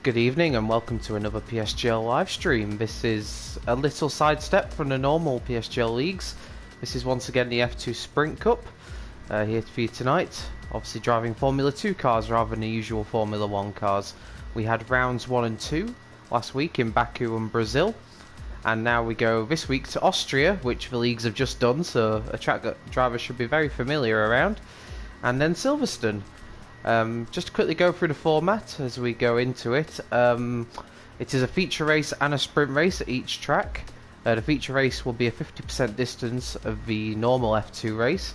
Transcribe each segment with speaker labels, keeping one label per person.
Speaker 1: Good evening and welcome to another PSGL live stream. This is a little sidestep from the normal PSGL leagues. This is once again the F2 Sprint Cup here for you tonight. Obviously driving Formula 2 cars rather than the usual Formula 1 cars. We had rounds 1 and 2 last week in Baku and Brazil. And now we go this week to Austria, which the leagues have just done, so a track that drivers should be very familiar around. And then Silverstone. Just to quickly go through the format as we go into it. It is a feature race and a sprint race at each track. The feature race will be a 50% distance of the normal F2 race,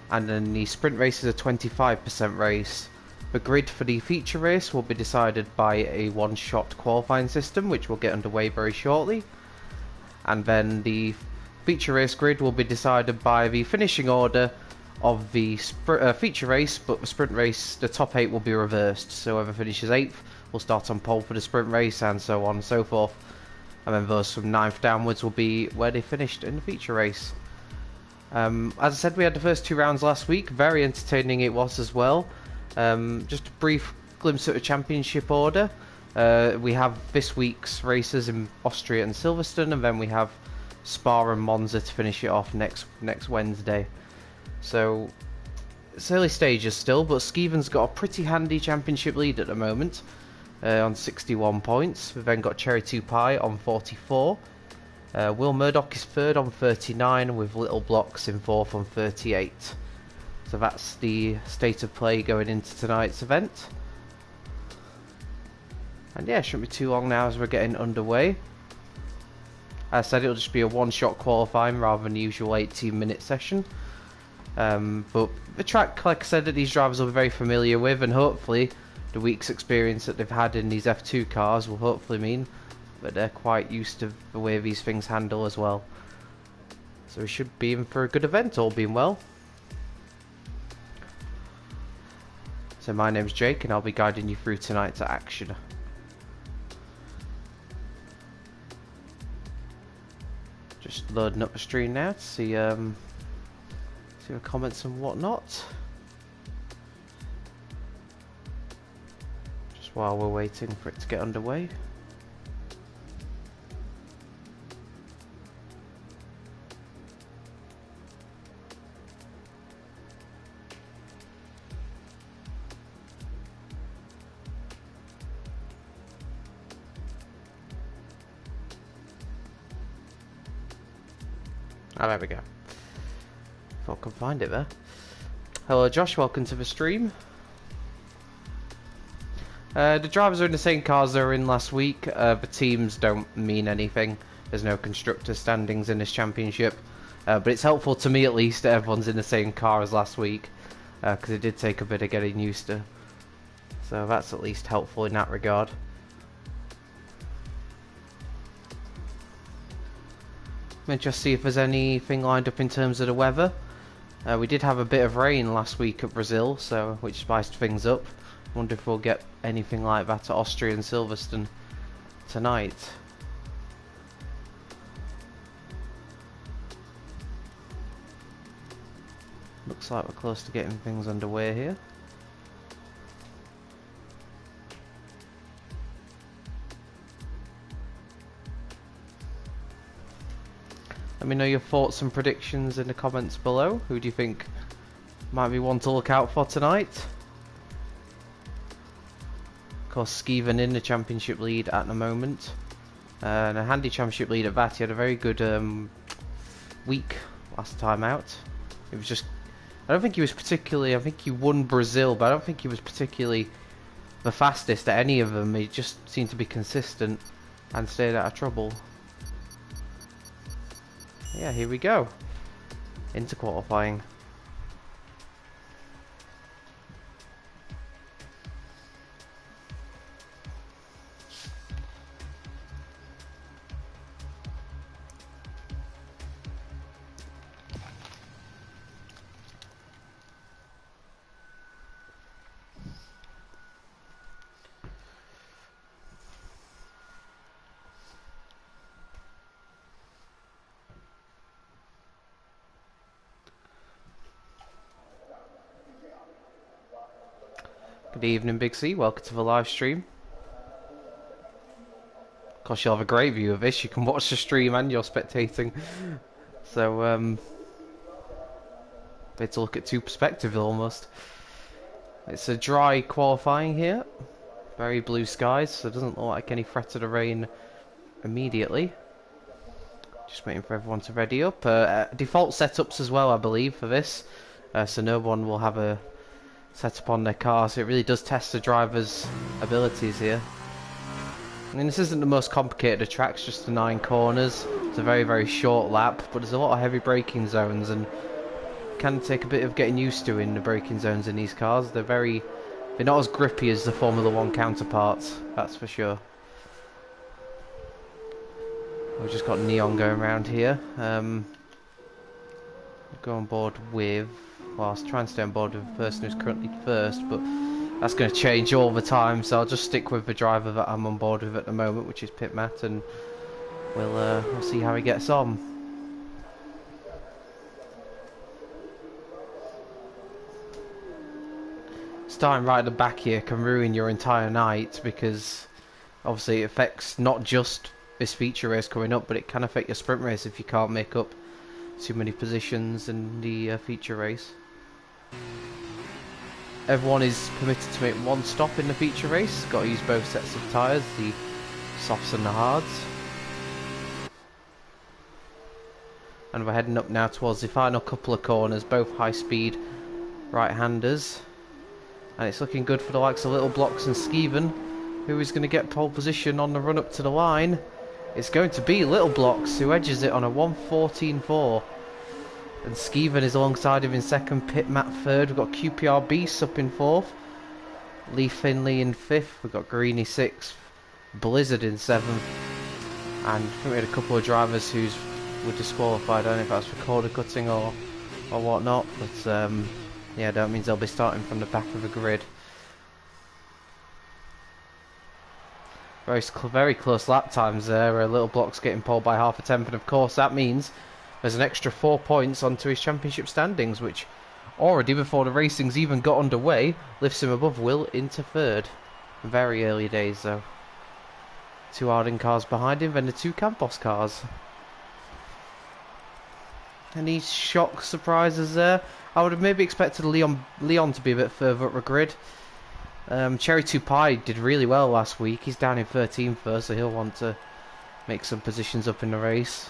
Speaker 1: and then the sprint race is a 25% race. The grid for the feature race will be decided by a one-shot qualifying system, which will get underway very shortly. And then the feature race grid will be decided by the finishing order of the feature race, but the sprint race, the top 8 will be reversed. So whoever finishes 8th will start on pole for the sprint race, and so on and so forth. And then those from 9th downwards will be where they finished in the feature race. As I said, we had the first 2 rounds last week. Very entertaining it was as well. Just a brief glimpse at the championship order. We have this week's races in Austria and Silverstone, and then we have Spa and Monza to finish it off next Wednesday. So it's early stages still, but Skeven's got a pretty handy championship lead at the moment on 61 points. We've then got Cherry 2 Pie on 44. Will Murdoch is 3rd on 39, with Little Blocks in 4th on 38. So that's the state of play going into tonight's event. And yeah, it shouldn't be too long now as we're getting underway. As I said, it'll just be a one-shot qualifying rather than the usual 18-minute session. But the track, like I said, that these drivers will be very familiar with, and hopefully the week's experience that they've had in these F2 cars will hopefully mean that they're quite used to the way these things handle as well. So we should be in for a good event, all being well. So my name's Jake, and I'll be guiding you through tonight's action. Just loading up the stream now to see the comments and whatnot. Just while we're waiting for it to get underway. Oh, there we go. Thought I could find it there. Hello Josh, welcome to the stream. The drivers are in the same cars they were in last week. The teams don't mean anything. There's no constructor standings in this championship. But it's helpful to me at least that everyone's in the same car as last week. Because it did take a bit of getting used to. So that's at least helpful in that regard. Let me just see if there's anything lined up in terms of the weather. We did have a bit of rain last week at Brazil, so which spiced things up. Wonder if we'll get anything like that at Austria and Silverstone tonight. Looks like we're close to getting things underway here. Let me know your thoughts and predictions in the comments below. Who do you think might be one to look out for tonight? Of course, Skeven in the championship lead at the moment. And a handy championship lead at that. He had a very good week last time out. It was just... I don't think he was particularly... I think he won Brazil, but I don't think he was particularly the fastest at any of them. He just seemed to be consistent and stayed out of trouble. Yeah, here we go. Into qualifying. Good evening, Big C. Welcome to the live stream. course, you'll have a great view of this. You can watch the stream and you're spectating. So, it's to look at two perspectives almost. It's a dry qualifying here. Very blue skies, so it doesn't look like any threat of the rain immediately. Just waiting for everyone to ready up. Default setups as well, I believe, for this. So no one will have a setup on their car, so it really does test the driver's abilities here. I mean, this isn't the most complicated of tracks, just the 9 corners. It's a very, very short lap, but there's a lot of heavy braking zones, and it can take a bit of getting used to in the braking zones in these cars. They're not as grippy as the Formula 1 counterparts, that's for sure. We've just got Neon going around here. Go on board with, well, I was trying to stay on board with the person who's currently first, but that's going to change all the time, so I'll just stick with the driver that I'm on board with at the moment, which is Pit Matt, and we'll see how he gets on. Starting right at the back here can ruin your entire night, because obviously it affects not just this feature race coming up, but it can affect your sprint race if you can't make up too many positions in the feature race. Everyone is permitted to make one stop in the feature race. Got to use both sets of tyres, the softs and the hards. And we're heading up now towards the final couple of corners, both high speed right-handers. And it's looking good for the likes of Little Blocks and Skeven, who is going to get pole position on the run up to the line. It's going to be Little Blocks who edges it on a 1:14.4. And Skeven is alongside him in second, Pit Matt third. We've got QPR Beast up in fourth, Lee Finley in fifth. We've got Greeny sixth, Blizzard in seventh, and I think we had a couple of drivers who were disqualified. I don't know if that's for corner cutting or whatnot, but yeah, that means they'll be starting from the back of the grid. Very close lap times there. Little Blocks getting pole by half a tenth, and of course that means there's an extra 4 points onto his championship standings, which already before the racing's even got underway lifts him above Will into third. Very early days though. 2 Arden cars behind him, then the 2 Campos cars. Any shock surprises there? I would have maybe expected Leon to be a bit further up the grid. Cherry 2 Pie did really well last week. He's down in 13th first, so he'll want to make some positions up in the race.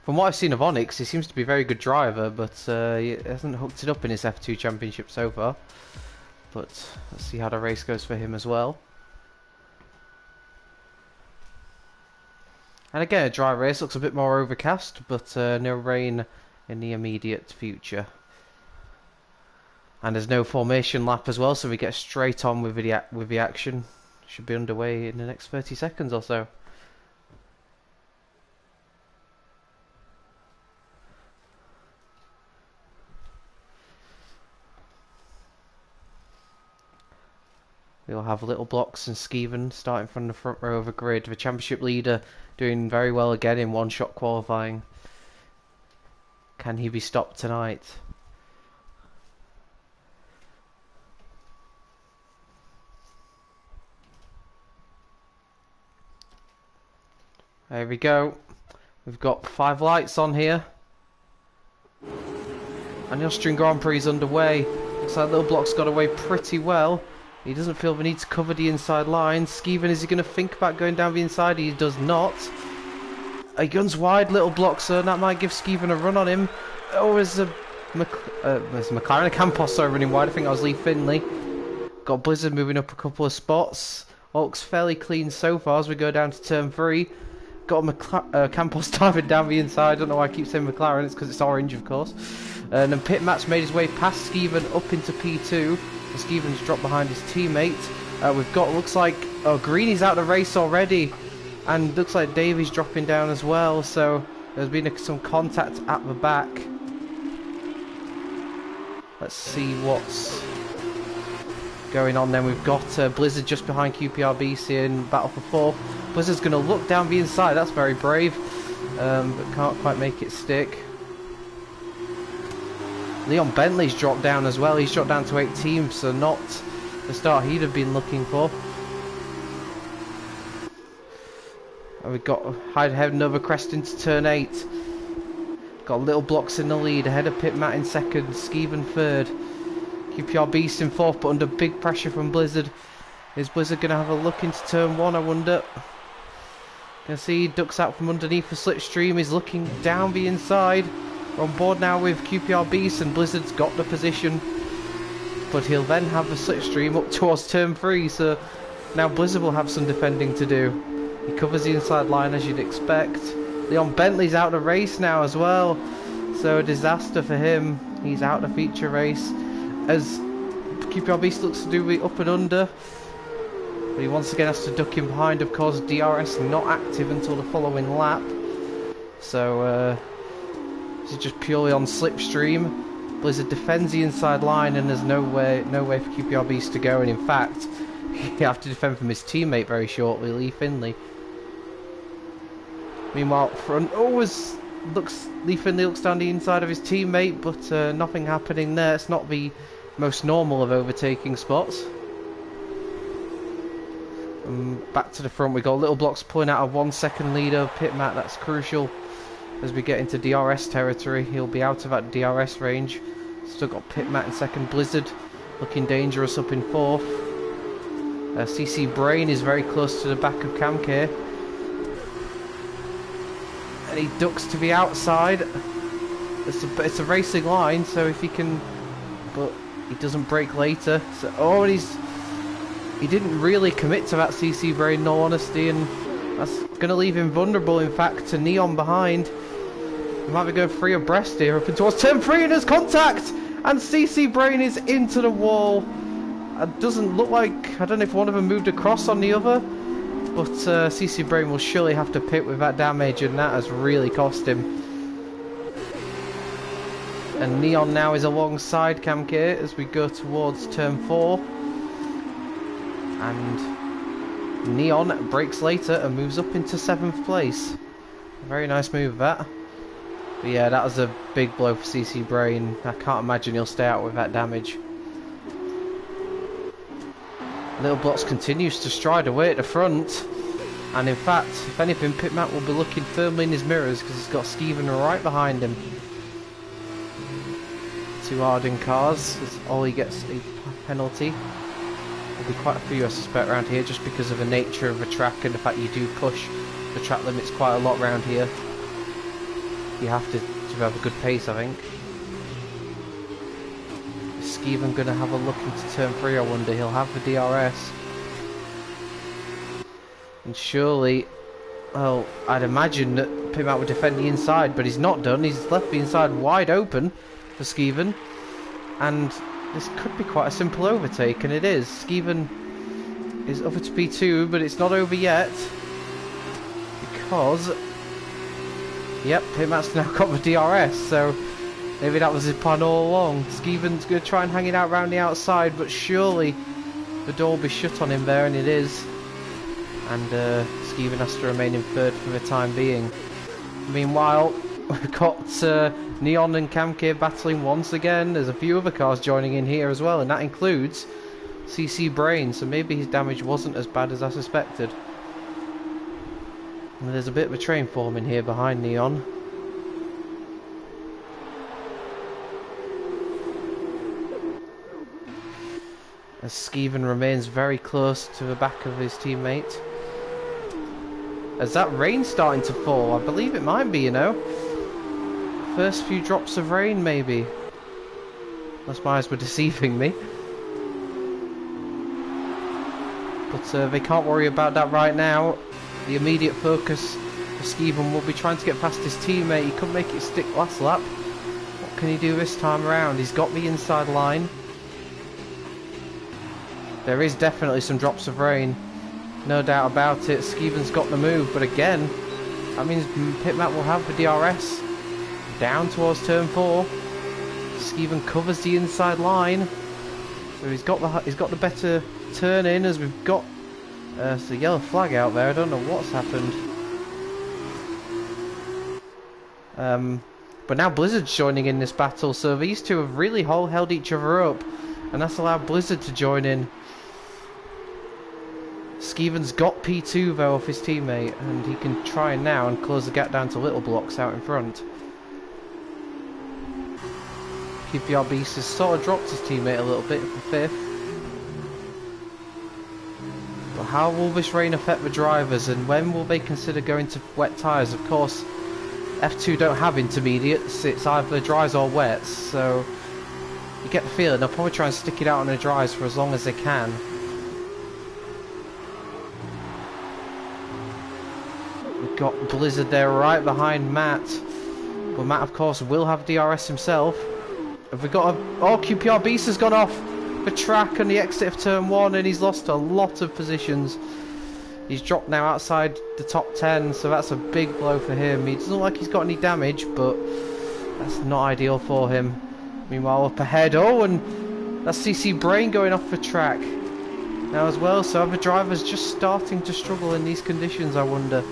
Speaker 1: From what I've seen of Onyx, he seems to be a very good driver, but he hasn't hooked it up in his F2 championship so far. But let's see how the race goes for him as well. And again, a dry race, looks a bit more overcast, but no rain in the immediate future. And there's no formation lap as well, so we get straight on with the action. Should be underway in the next 30 seconds or so. We'll have Little Blocks and Skeven starting from the front row of the grid. The championship leader doing very well again in one-shot qualifying. Can he be stopped tonight? There we go. We've got 5 lights on here. And the Austrian Grand Prix is underway. Looks like Little Blocks got away pretty well. He doesn't feel the need to cover the inside line. Skeven, is he going to think about going down the inside? He does not. He guns wide, Little Blocks, so that might give Skeven a run on him. Oh, there's a McLaren, a Campos running wide. I think that was Lee Finley. Got Blizzard moving up a couple of spots. All looks fairly clean so far as we go down to turn 3. Got Campos diving down the inside. I don't know why I keep saying McLaren, it's because it's orange, of course. And then Pit Matt's made his way past Skeven up into P2. Skeven's dropped behind his teammate. We've got, looks like, oh, Greeny's out of the race already. And looks like Davy's dropping down as well. So there's been some contact at the back. Let's see what's going on then. We've got Blizzard just behind QPRBC in battle for 4th. Blizzard's going to look down the inside. That's very brave. But can't quite make it stick. Leon Bentley's dropped down as well. He's dropped down to 18th, so not the start he'd have been looking for. And we've got Hyde heading over crest into turn 8. Got little blocks in the lead, ahead of Pit Matt in second, Skeeven third. QPR Beast in fourth, but under big pressure from Blizzard. Is Blizzard going to have a look into turn 1, I wonder? Can see he ducks out from underneath the slipstream. He's looking down the inside. We're on board now with QPR Beast, and Blizzard's got the position. But he'll then have the slipstream up towards turn 3, so now Blizzard will have some defending to do. He covers the inside line as you'd expect. Leon Bentley's out of race now as well, so a disaster for him. He's out of feature race as QPR Beast looks to do the up and under, but he once again has to duck in behind. Of course, DRS not active until the following lap, so this is just purely on slipstream. Blizzard defends the inside line, and there's no way for QPR Beast to go, and in fact he have to defend from his teammate very shortly, Lee Finley. Meanwhile, front, Lee Finley looks down the inside of his teammate, but nothing happening there. It's not the most normal of overtaking spots. Back to the front, we got little blocks pulling out a 1 second lead of Pit Matt. That's crucial as we get into DRS territory. He'll be out of that DRS range. Still got Pit Matt in second. Blizzard looking dangerous up in fourth. CC Brain is very close to the back of Camke. And he ducks to the outside. It's a racing line, so if he can, but he doesn't brake later. So he didn't really commit to that CC Brain, in all honesty, and that's going to leave him vulnerable. In fact, to Neon behind. He might be going 3 abreast here, up and towards turn 3, and there's contact, and CC Brain is into the wall. It doesn't look like, I don't know if one of them moved across on the other. But CC Brain will surely have to pit with that damage, and that has really cost him. And Neon now is alongside Camke as we go towards turn 4. And Neon brakes later and moves up into 7th place. Very nice move, that. But yeah, that was a big blow for CC Brain. I can't imagine he'll stay out with that damage. Little Blocks continues to stride away at the front, and in fact, if anything, Pit Matt will be looking firmly in his mirrors because he's got Skeeven right behind him. 2 Arden cars, Ollie gets a penalty. There'll be quite a few, I suspect, around here just because of the nature of the track and the fact you do push the track limits quite a lot around here. You have to have a good pace, I think. Skeeven going to have a look into turn 3, I wonder. He'll have the DRS. And surely, well, I'd imagine that Pit Matt would defend the inside, but he's not done. He's left the inside wide open for Skeeven. And this could be quite a simple overtake, and it is. Skeeven is over to P2, but it's not over yet. Because, yep, Pit Matt's now got the DRS, so maybe that was his plan all along. Skeeven's going to try and hang it out round the outside, but surely the door will be shut on him there, and it is. And Skeeven has to remain in 3rd for the time being. Meanwhile, we've got Neon and Camke battling once again. There's a few other cars joining in here as well, and that includes CC Brain, so maybe his damage wasn't as bad as I suspected. And there's a bit of a train forming here behind Neon. As Skeeven remains very close to the back of his teammate. Is that rain starting to fall? I believe it might be, you know. First few drops of rain, maybe. Unless my eyes were deceiving me. But they can't worry about that right now. The immediate focus for Skeeven will be trying to get past his teammate. He couldn't make it stick last lap. What can he do this time around? He's got the inside line. There is definitely some drops of rain. No doubt about it. Skeeven's got the move, but again, that means Pit Matt will have the DRS. Down towards turn 4. Skeeven covers the inside line. So he's got the better turn in, as we've got the yellow flag out there. I don't know what's happened. But now Blizzard's joining in this battle, so these two have really held each other up, and that's allowed Blizzard to join in. Skeeven's got P2 though off his teammate, and he can try now and close the gap down to little blocks out in front. QPR Beast has sort of dropped his teammate a little bit for 5th. But how will this rain affect the drivers, and when will they consider going to wet tyres? Of course, F2 don't have intermediates, it's either dries or wets, so you get the feeling they'll probably try and stick it out on the dries for as long as they can. We've got Blizzard there right behind Matt, but Matt of course will have DRS himself. Have we got a... Oh, QPR Beast has gone off the track on the exit of turn 1, and he's lost a lot of positions. He's dropped now outside the top 10, so that's a big blow for him. He doesn't look like he's got any damage, but that's not ideal for him. Meanwhile, up ahead, oh, and that's CC Brain going off the track now as well, so other drivers just starting to struggle in these conditions, I wonder.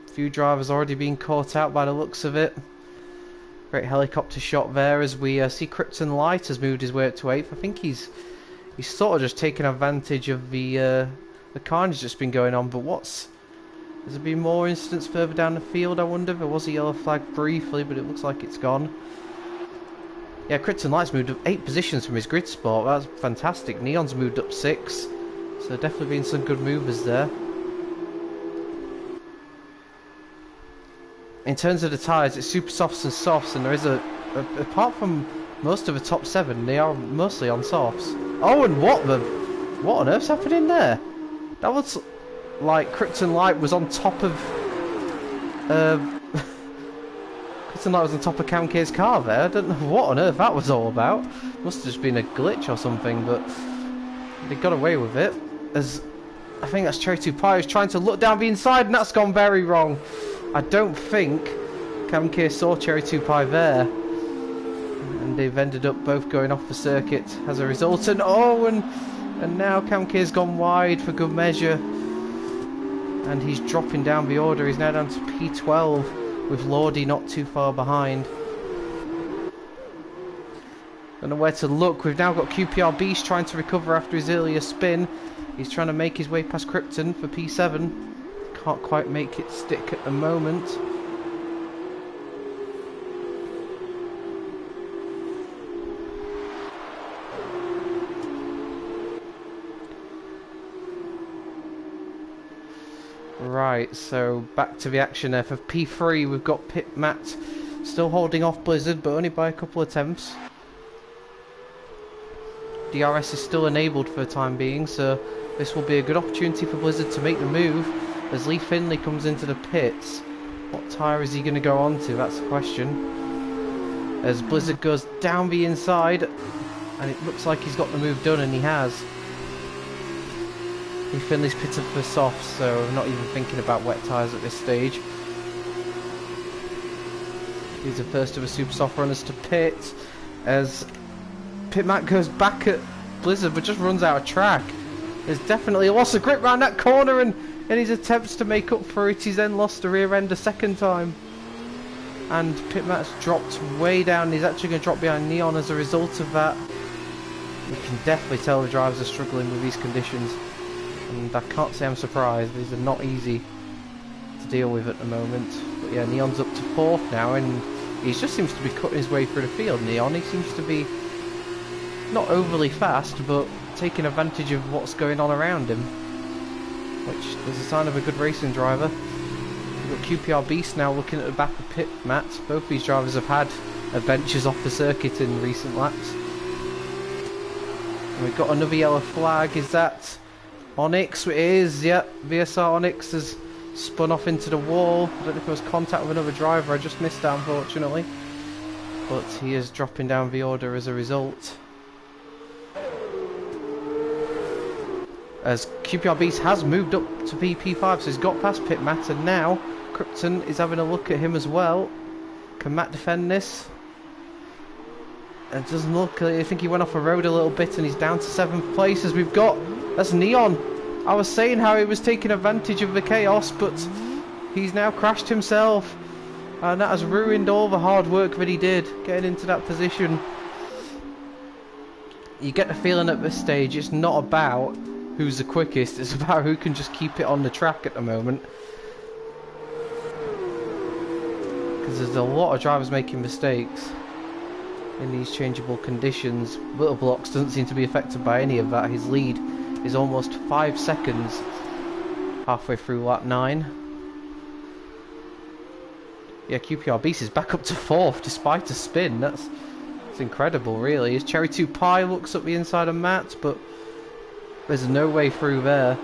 Speaker 1: Few drivers already being caught out by the looks of it. Great helicopter shot there as we see Krypton Light has moved his way up to 8th. I think he's sort of just taken advantage of the carnage that's been going on. But has there been more incidents further down the field? I wonder. There was a yellow flag briefly, but it looks like it's gone. Yeah, Krypton Light's moved up 8 positions from his grid spot. That's fantastic. Neon's moved up 6, so definitely been some good movers there. In terms of the tyres, it's super softs and softs, and there is apart from most of the top 7, they are mostly on softs. Oh, and what on earth's happening there? That was like Krypton Light was on top of Krypton Light was on top of Cam K's car there. I don't know what on earth that was all about. Must have just been a glitch or something, but they got away with it. As I think that's Cherry 2 Pie who's trying to look down the inside, and that's gone very wrong. I don't think Cam K saw Cherry 2 Pie there, and they've ended up both going off the circuit as a result. And oh, and now Cam K's gone wide for good measure, and he's dropping down the order. He's now down to P12 with Lordy not too far behind. Don't know where to look. We've now got QPR Beast trying to recover after his earlier spin. He's trying to make his way past Krypton for P7. Can't quite make it stick at the moment. Right, so back to the action there. For P3 we've got Pit Matt still holding off Blizzard, but only by a couple of attempts. DRS is still enabled for the time being, so this will be a good opportunity for Blizzard to make the move. As Lee Finley comes into the pits, what tyre is he going to go on to? That's the question. As Blizzard goes down the inside, and it looks like he's got the move done, and he has. Lee Finley's pitted for softs, so not even thinking about wet tyres at this stage. He's the first of the super soft runners to pit, as Pit Matt goes back at Blizzard, but just runs out of track. There's definitely a loss of grip round that corner, and in his attempts to make up for it, he's then lost the rear end a second time. And Pit Matt's dropped way down. He's actually going to drop behind Neon as a result of that. You can definitely tell the drivers are struggling with these conditions, and I can't say I'm surprised. These are not easy to deal with at the moment. But yeah, Neon's up to 4th now, and he just seems to be cutting his way through the field. Neon, he seems to be not overly fast, but taking advantage of what's going on around him, which is a sign of a good racing driver. We've got QPR Beast now looking at the back of Pit Matt. Both these drivers have had adventures off the circuit in recent laps. And we've got another yellow flag. Is that Onyx? It is, yep. VSR Onyx has spun off into the wall. I don't know if it was contact with another driver. I just missed that, unfortunately. But he is dropping down the order as a result. As QPR Beast has moved up to PP5, so he's got past Pit Matt, and now Krypton is having a look at him as well. Can Matt defend this? It doesn't look. I think he went off the road a little bit, and he's down to 7th place. As we've got, that's Neon. I was saying how he was taking advantage of the chaos, but he's now crashed himself, and that has ruined all the hard work that he did getting into that position. you get the feeling at this stage it's not about who's the quickest, it's about who can just keep it on the track at the moment. Because there's a lot of drivers making mistakes in these changeable conditions. Little Blocks doesn't seem to be affected by any of that. His lead is almost 5 seconds halfway through lap 9. Yeah, QPR Beast is back up to 4th despite a spin. That's incredible, really. His Cherry 2 Pie looks up the inside of Matt, but there's no way through there.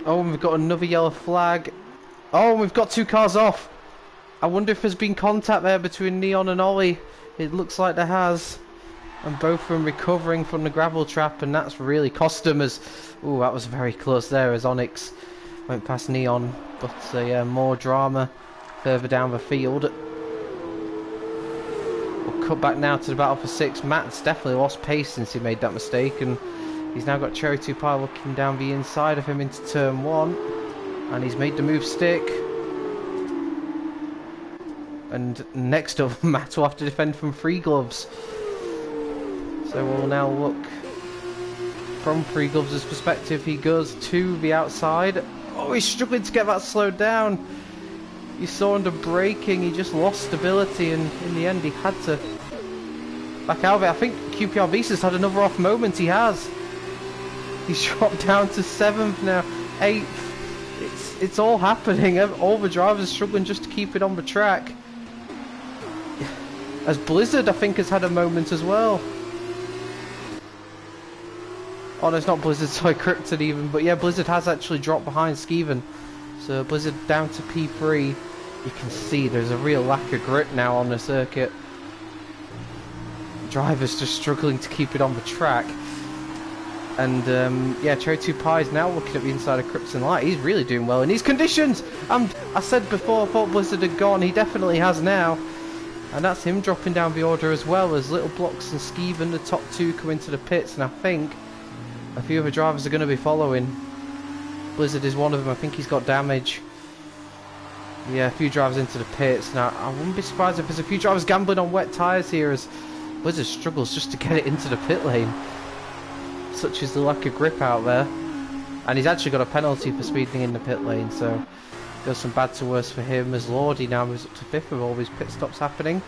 Speaker 1: Oh, and we've got another yellow flag. Oh, and we've got 2 cars off. I wonder if there's been contact there between Neon and Ollie. It looks like there has. And both of them recovering from the gravel trap, and that's really cost them as... Ooh, that was very close there as Onyx went past Neon. But more drama further down the field. We'll cut back now to the battle for 6. Matt's definitely lost pace since he made that mistake, and he's now got Cherry 2 Pie looking down the inside of him into turn 1. And he's made the move stick. And next up, Matt will have to defend from 3 gloves. So we'll now look from 3 gloves' perspective. He goes to the outside. Oh, he's struggling to get that slowed down. You saw under braking, he just lost stability, and in the end he had to back out of it. I think QPR Beast has had another off moment. He has. He's dropped down to 7th now, 8th. It's all happening. All the drivers struggling just to keep it on the track. As Blizzard, I think, has had a moment as well. Oh no, it's not Blizzard, sorry, Krypton even. But yeah, Blizzard has actually dropped behind Skeven. So Blizzard down to P3. You can see there's a real lack of grip now on the circuit. Drivers just struggling to keep it on the track. And yeah, Cherry 2 Pie is now looking at the inside of Krypton Light. He's really doing well in these conditions. I said before, I thought Blizzard had gone. He definitely has now. And that's him dropping down the order as well, as Little Blocks and Skeven, the top 2, come into the pits. And I think a few other drivers are going to be following. Blizzard is one of them. I think he's got damage. Yeah, a few drivers into the pits. Now, I wouldn't be surprised if there's a few drivers gambling on wet tyres here, as Blizzard struggles just to get it into the pit lane. Such is the lack of grip out there. And he's actually got a penalty for speeding in the pit lane, so goes from bad to worse for him, as Lordy now moves up to 5th with all these pit stops happening.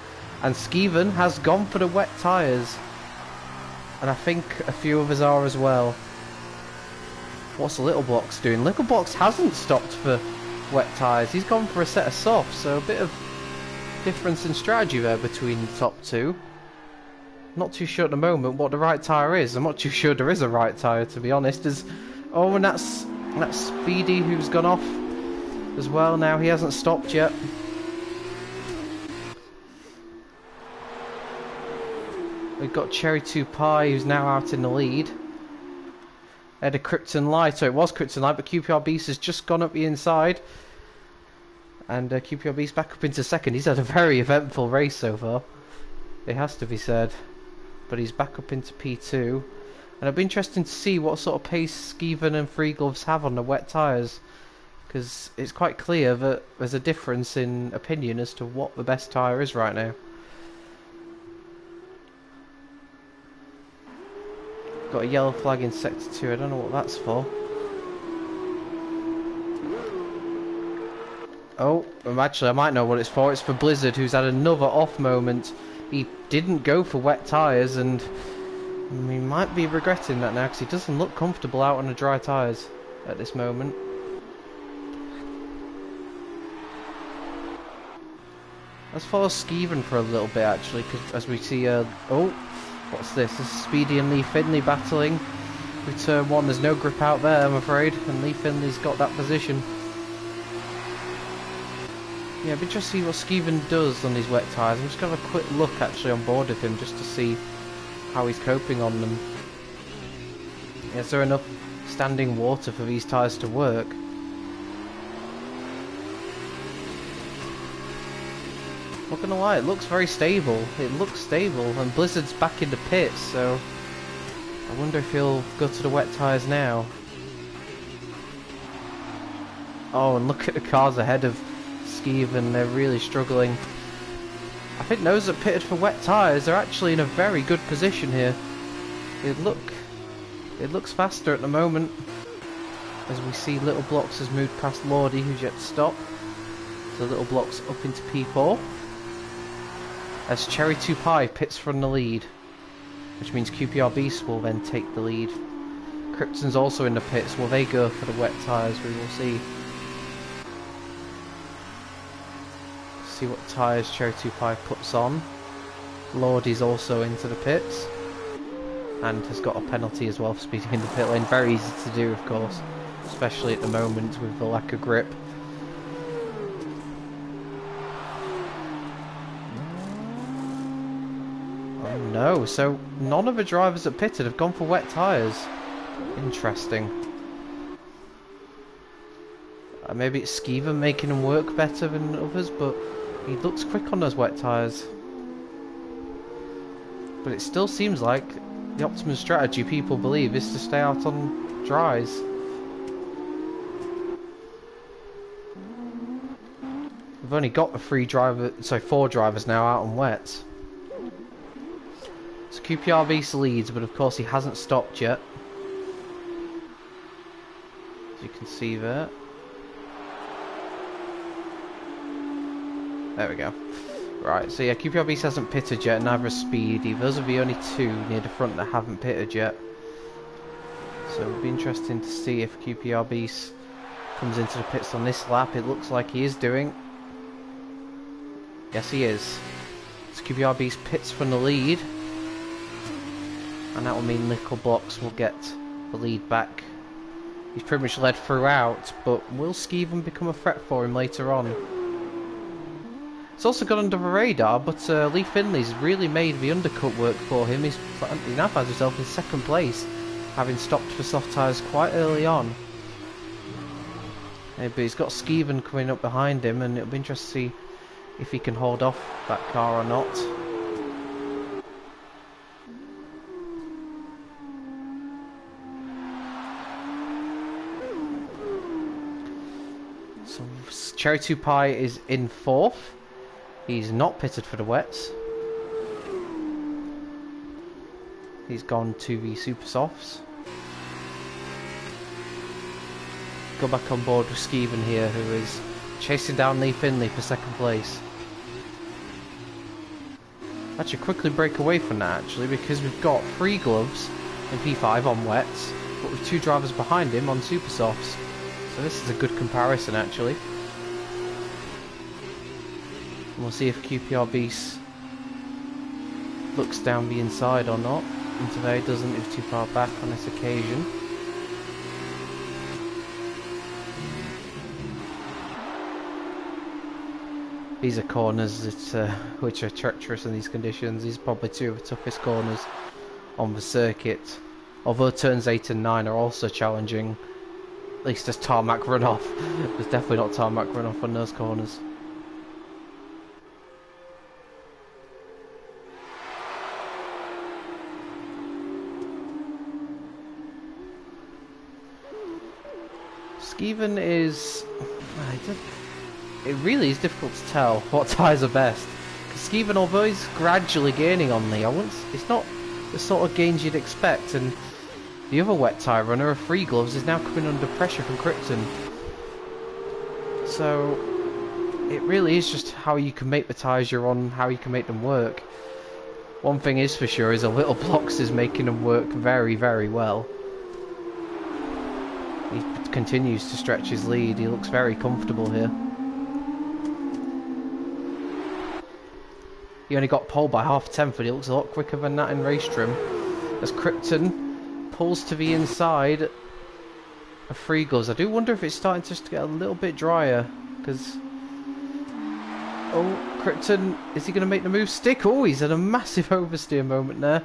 Speaker 1: And Skeven has gone for the wet tyres. And I think a few others are as well. What's Little Blocks doing? Little Blocks hasn't stopped for wet tyres. He's gone for a set of softs, so a bit of difference in strategy there between the top 2. Not too sure at the moment what the right tyre is. I'm not too sure there is a right tyre, to be honest. Oh, and that's Speedy who's gone off as well now. He hasn't stopped yet. We've got Cherry 2 Pie who's now out in the lead. Had a Krypton Light, so it was Krypton Light, but QPR Beast has just gone up the inside. And QPR Beast back up into 2nd. He's had a very eventful race so far, it has to be said. But he's back up into P2. And it'll be interesting to see what sort of pace Skeven and 3 gloves have on the wet tyres. Because it's quite clear that there's a difference in opinion as to what the best tyre is right now. Got a yellow flag in sector 2, I don't know what that's for. Oh, actually I might know what it's for. It's for Blizzard, who's had another off moment. He didn't go for wet tyres, and he might be regretting that now, because he doesn't look comfortable out on the dry tyres at this moment. Let's follow Skeven for a little bit actually, because as we see, oh, what's this? This is Speedy and Lee Finley battling. With turn 1, there's no grip out there, I'm afraid, and Lee Finley's got that position. Yeah, but just see what Skeven does on these wet tyres. I'm just going to have a quick look actually on board with him, just to see how he's coping on them. Yeah, is there enough standing water for these tyres to work? Not gonna lie, it looks very stable. It looks stable, and Blizzard's back in the pits, so I wonder if he'll go to the wet tyres now. Oh, and look at the cars ahead of Skeven, they're really struggling. I think those that pitted for wet tyres are actually in a very good position here. It looks faster at the moment, as we see Little Blocks has moved past Lordy, who's yet to stop. So Little Blocks up into P4. As Cherry 2 Pie pits from the lead, which means QPR Beast will then take the lead. Krypton's also in the pits. Will they go for the wet tyres? We will see. See what tyres Cherry 2 Pie puts on. Lordy's also into the pits, and has got a penalty as well for speeding in the pit lane. Very easy to do, of course, especially at the moment with the lack of grip. Oh no, so none of the drivers that pitted have gone for wet tyres. Interesting. Maybe it's Skeever making him work better than others, but he looks quick on those wet tyres. But it still seems like the optimum strategy, people believe, is to stay out on dries. We've only got the four drivers now out on wets. So QPR Beast leads, but of course he hasn't stopped yet. As you can see there. There we go. Right, so yeah, QPR Beast hasn't pitted yet, neither has Speedy. Those are the only two near the front that haven't pitted yet. So it'll be interesting to see if QPR Beast comes into the pits on this lap. It looks like he is doing. Yes, he is. So QPR Beast pits from the lead. And that will mean Little Blocks will get the lead back. He's pretty much led throughout, but will Skeeven become a threat for him later on? It's also got under the radar, but Lee Finley's really made the undercut work for him. He now finds himself in second place, having stopped for soft tyres quite early on. But he's got Skeeven coming up behind him, and it'll be interesting to see if he can hold off that car or not. So Cherry 2 Pie is in fourth. He's not pitted for the wets. He's gone to the super softs. Go back on board with Skeeven here, who is chasing down Lee Finley for second place. That should quickly break away from that, actually, because we've got 3 gloves in P5 on wets, but with 2 drivers behind him on super softs. So this is a good comparison, actually. And we'll see if QPR Beast looks down the inside or not. And today doesn't move too far back on this occasion. These are corners which are treacherous in these conditions. These are probably 2 of the toughest corners on the circuit. Although turns 8 and 9 are also challenging. At least there's tarmac runoff. There's definitely not tarmac runoff on those corners. Skeeven is... It really is difficult to tell what tyres are best. Because Skeeven, although he's gradually gaining on Lee, it's not the sort of gains you'd expect. And the other wet tyre runner of 3 gloves is now coming under pressure from Krypton. So it really is just how you can make the tyres you're on, how you can make them work. One thing is for sure is a Little Blocks is making them work very, very well. He continues to stretch his lead. He looks very comfortable here. He only got pole by half a tenth, but he looks a lot quicker than that in race trim. As Krypton pulls to the inside of 3 gloves. I do wonder if it's starting just to get a little bit drier, because... Oh, Krypton, is he going to make the move stick? Oh, he's had a massive oversteer moment there.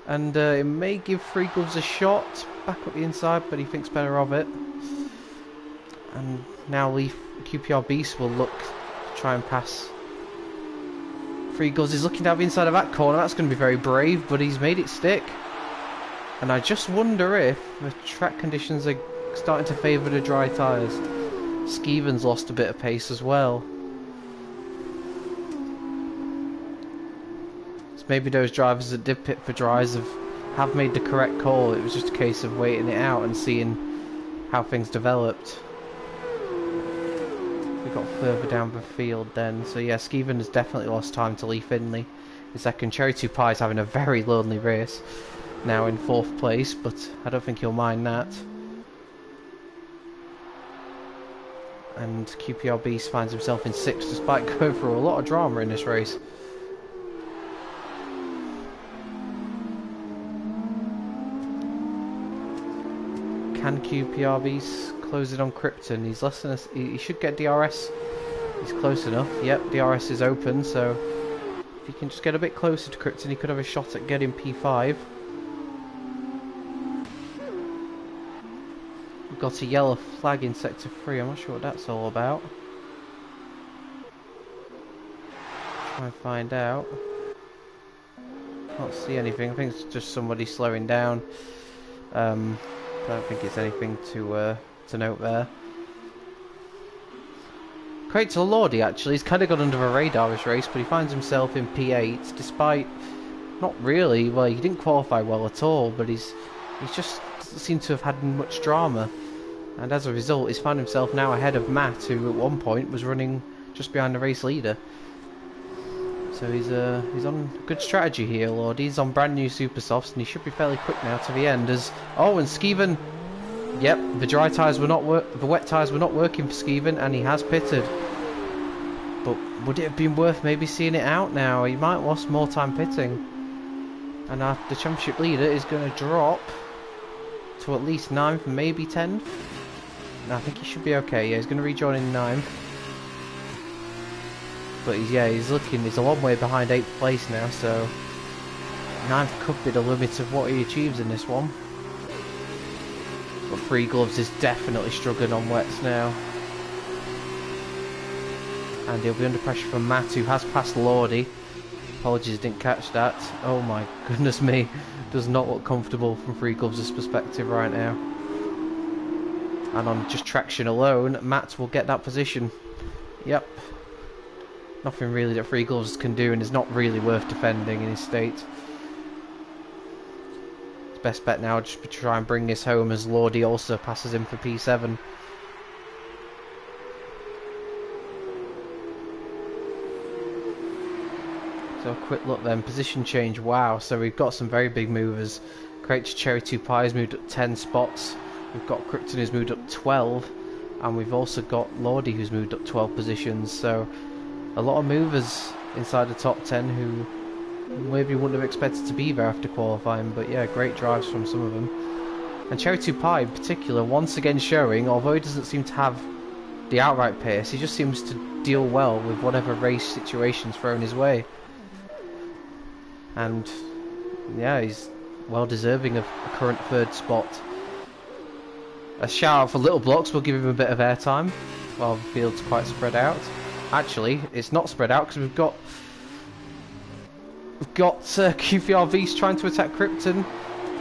Speaker 1: And it may give 3 gloves a shot back up the inside, but he thinks better of it. And now QPR Beast will look to try and pass 3 gloves. He's looking down the inside of that corner. That's going to be very brave, but he's made it stick. And I just wonder if the track conditions are starting to favour the dry tyres. Skeeven's lost a bit of pace as well. maybe those drivers that did pit for dries have made the correct call. It was just a case of waiting it out and seeing how things developed. We got further down the field then. So yeah, Skeven has definitely lost time to Lee Finley. In second, Cherry 2 Pie is having a very lonely race. Now in 4th place, but I don't think he'll mind that. And QPR Beast finds himself in 6th despite going through a lot of drama in this race. Can QPR Beast close it on Krypton? He's less than us. He should get DRS. He's close enough. Yep, DRS is open, so if he can just get a bit closer to Krypton, he could have a shot at getting P5. We've got a yellow flag in sector 3. I'm not sure what that's all about. Try and find out. Can't see anything. I think it's just somebody slowing down. I don't think it's anything to note there. Great to Lordy actually. He's kind of got under the radar this race, but he finds himself in P8 despite not really. Well, he didn't qualify well at all, but he's just doesn't seem to have had much drama, and as a result, he's found himself now ahead of Matt, who at one point was running just behind the race leader. So he's on good strategy here, Lord. He's on brand new super softs, and he should be fairly quick now to the end. As and Skeven, yep, the dry tyres were not the wet tyres were not working for Skeven, and he has pitted. But would it have been worth maybe seeing it out now? He might have lost more time pitting, and the championship leader is going to drop to at least 9th, maybe 10th. And I think he should be okay. Yeah, he's going to rejoin in 9th. But he's looking, he's a long way behind 8th place now, so 9th could be the limit of what he achieves in this one. But Free Gloves is definitely struggling on wets now. And he'll be under pressure from Matt, who has passed Lordy. Apologies, didn't catch that. Oh my goodness me, does not look comfortable from Free Gloves' perspective right now. And on just traction alone, Matt will get that position. Yep. Nothing really that Free Gloves can do, and is not really worth defending in his state. His best bet now would just be to try and bring this home, as Lordy also passes him for P7. So a quick look then, position change, wow, so we've got some very big movers. Crate's Cherry 2 Pie has moved up 10 spots, we've got Krypton who's moved up 12, and we've also got Lordy who's moved up 12 positions, so a lot of movers inside the top 10 who maybe wouldn't have expected to be there after qualifying, but yeah, great drives from some of them. And Cherry 2 Pie in particular, once again showing, although he doesn't seem to have the outright pace, he just seems to deal well with whatever race situation's thrown his way. And yeah, he's well deserving of a current 3rd spot. A shout out for Little Blocks, we'll give him a bit of airtime while the field's quite spread out. Actually, it's not spread out because we've got QPR Beast trying to attack Krypton.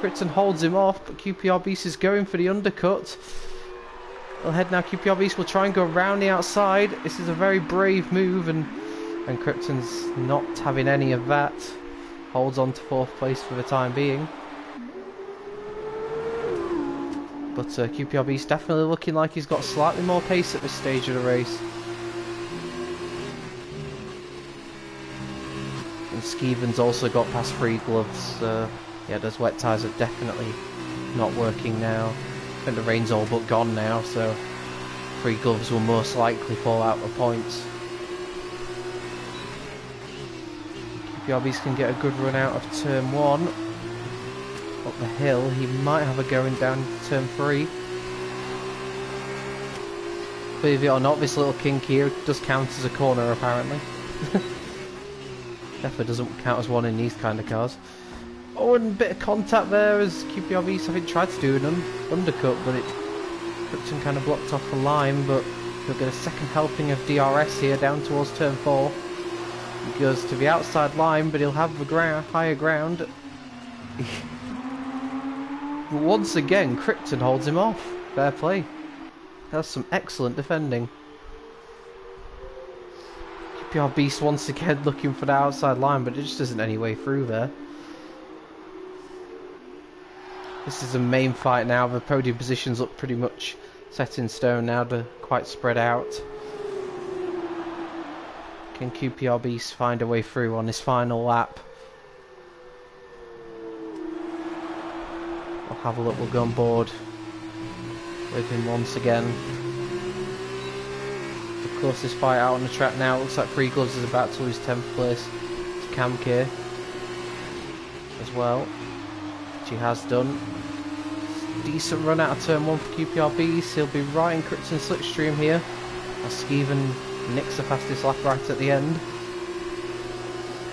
Speaker 1: Krypton holds him off, but QPR Beast is going for the undercut. Well, ahead now, QPR Beast will try and go around the outside. This is a very brave move, and Krypton's not having any of that. Holds on to 4th place for the time being. But QPR Beast definitely looking like he's got slightly more pace at this stage of the race. And Skeven's also got past Free Gloves. Yeah, those wet tyres are definitely not working now. I think the rain's all but gone now, so Free Gloves will most likely fall out of points. QPR Beast can get a good run out of turn 1. Up the hill, he might have a going down turn 3. Believe it or not, this little kink here does count as a corner apparently. Definitely doesn't count as one in these kind of cars. Oh, and a bit of contact there as QPR Beast, I think, tried to do an undercut, but Krypton kind of blocked off the line, but he'll get a second helping of DRS here down towards turn 4. He goes to the outside line, but he'll have the higher ground. Once again, Krypton holds him off. Fair play. That's some excellent defending. QPR Beast once again looking for the outside line, but it just isn't any way through there. This is a main fight now. The podium positions look pretty much set in stone now. They're quite spread out. Can QPR Beast find a way through on this final lap? We'll have a look. We'll go on board with him once again. The closest fight out on the track now. Looks like Free Gloves is about to lose 10th place to Camke as well, which he has done. Decent run out of turn 1 for QPR Beast. He'll be right in Krypton's slipstream here as Skeven nicks the fastest lap right at the end.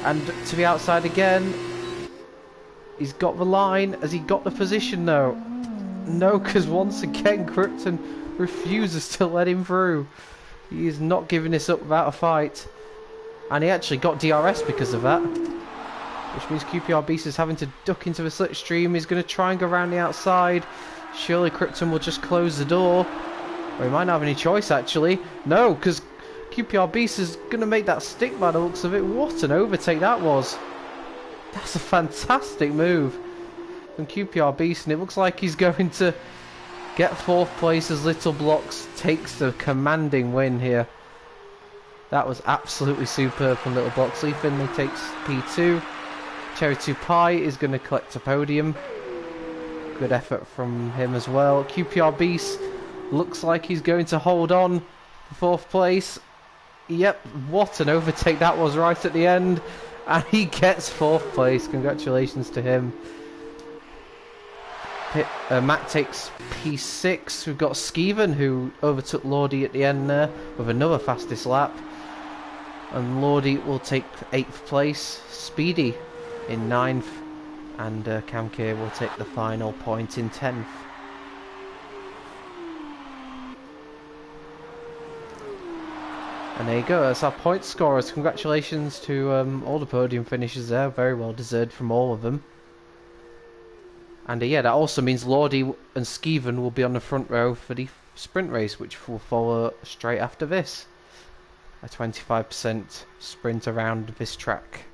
Speaker 1: And to the outside again. He's got the line. Has he got the position though? No, because once again Krypton refuses to let him through. He is not giving this up without a fight. And he actually got DRS because of that. Which means QPR Beast is having to duck into the slipstream. He's going to try and go around the outside. Surely Krypton will just close the door. Or he might not have any choice actually. No, because QPR Beast is going to make that stick by the looks of it. What an overtake that was. That's a fantastic move from QPR Beast, and it looks like he's going to get 4th place as Little Blocks takes the commanding win here. That was absolutely superb from Little Blocks. Lee Finley takes P2. Cherry 2 Pie is going to collect a podium. Good effort from him as well. QPR Beast looks like he's going to hold on for 4th place. Yep, what an overtake that was right at the end. And he gets 4th place. Congratulations to him. Matt takes P6. We've got Skeven who overtook Lordy at the end there with another fastest lap. And Lordy will take 8th place. Speedy in 9th. And Camke will take the final point in 10th. And there you go, that's our point scorers. Congratulations to all the podium finishes there. Very well deserved from all of them. And yeah, that also means Lordy and Skeven will be on the front row for the sprint race, which will follow straight after this. A 25% sprint around this track.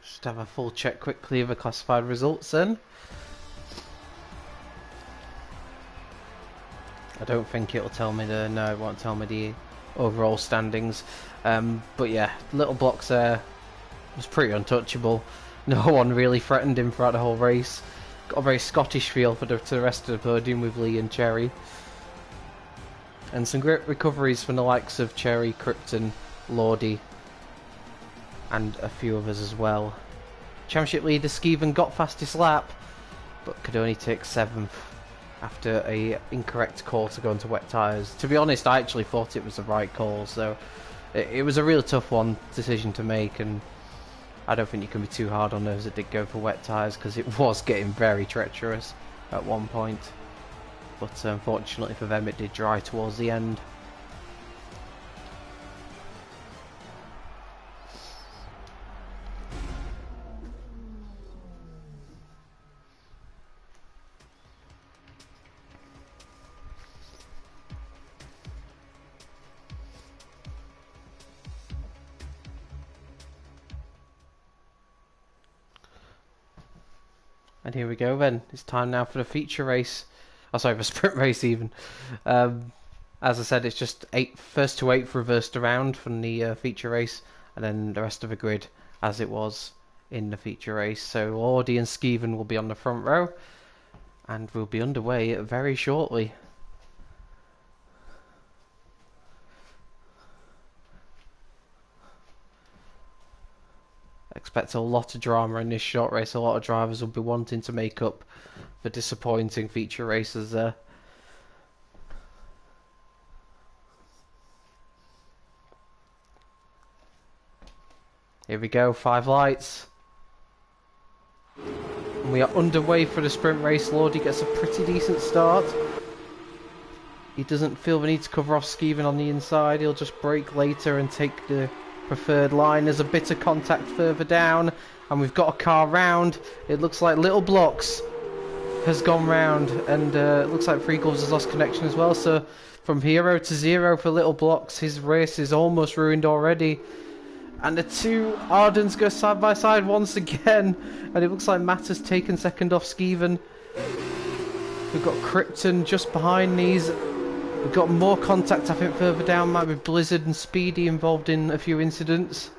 Speaker 1: Just have a full check quickly of the classified results then. I don't think it'll tell me the, no, it won't tell me the overall standings. But yeah, Little Blocks there was pretty untouchable. No one really threatened him throughout the whole race. Got a very Scottish feel for the rest of the podium with Lee and Cherry. And some great recoveries from the likes of Cherry, Krypton, Lordy, and a few others as well. Championship leader Skeven got fastest lap, but could only take 7th after a incorrect call to go into wet tyres. To be honest, I actually thought it was the right call, so it was a real tough decision to make, and I don't think you can be too hard on those that did go for wet tyres, because it was getting very treacherous at one point. But unfortunately for them, it did dry towards the end. And here we go then, it's time now for the feature race. Oh sorry, the sprint race even. As I said, it's just first to 8th reversed around from the feature race, and then the rest of the grid as it was in the feature race. So Lordy and Skeven will be on the front row, and we'll be underway very shortly. Expect a lot of drama in this short race. A lot of drivers will be wanting to make up for disappointing feature races there. Here we go, 5 lights. And we are underway for the sprint race. Lordy gets a pretty decent start. He doesn't feel the need to cover off Skeeven on the inside. He'll just brake later and take the preferred line. There's a bit of contact further down, and we've got a car round. It looks like Little Blocks has gone round, and it looks like Free Gloves has lost connection as well. So from hero to zero for Little Blocks, his race is almost ruined already. And the two Ardens go side by side once again, and it looks like Matt has taken second off Skeeven. We've got Krypton just behind these. We've got more contact, I think, further down, might be Blizzard and Speedy involved in a few incidents.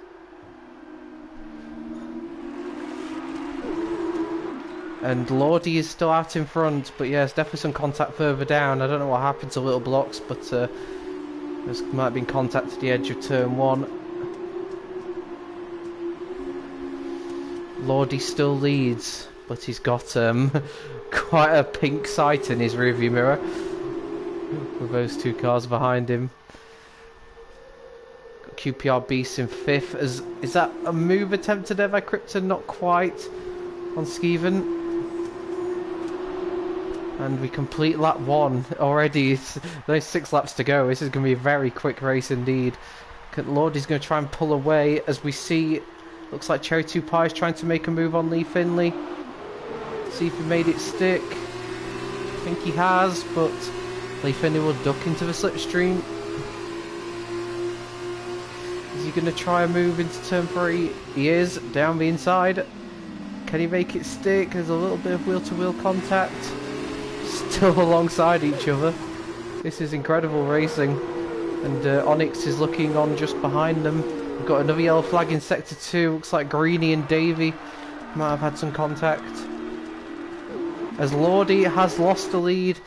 Speaker 1: And Lordy is still out in front, but yeah, there's definitely some contact further down. I don't know what happened to Little Blocks, but there might have been contact at the edge of turn 1. Lordy still leads, but he's got quite a pink sight in his rearview mirror with those two cars behind him. Got QPR Beast in 5th. Is that a move attempted there by Krypton? Not quite on Skeeven. And we complete lap 1 already. There's 6 laps to go. This is going to be a very quick race indeed. Lordy's going to try and pull away as we see. Looks like Cherry 2 Pie is trying to make a move on Lee Finley. See if he made it stick. I think he has, but Lee Finley will duck into the slipstream. Is he going to try a move into turn 3? He is, down the inside. Can he make it stick? There's a little bit of wheel-to-wheel contact. Still alongside each other. This is incredible racing. And Onyx is looking on just behind them. We've got another yellow flag in Sector 2. Looks like Greeny and Davey might have had some contact. As Lordy has lost the lead.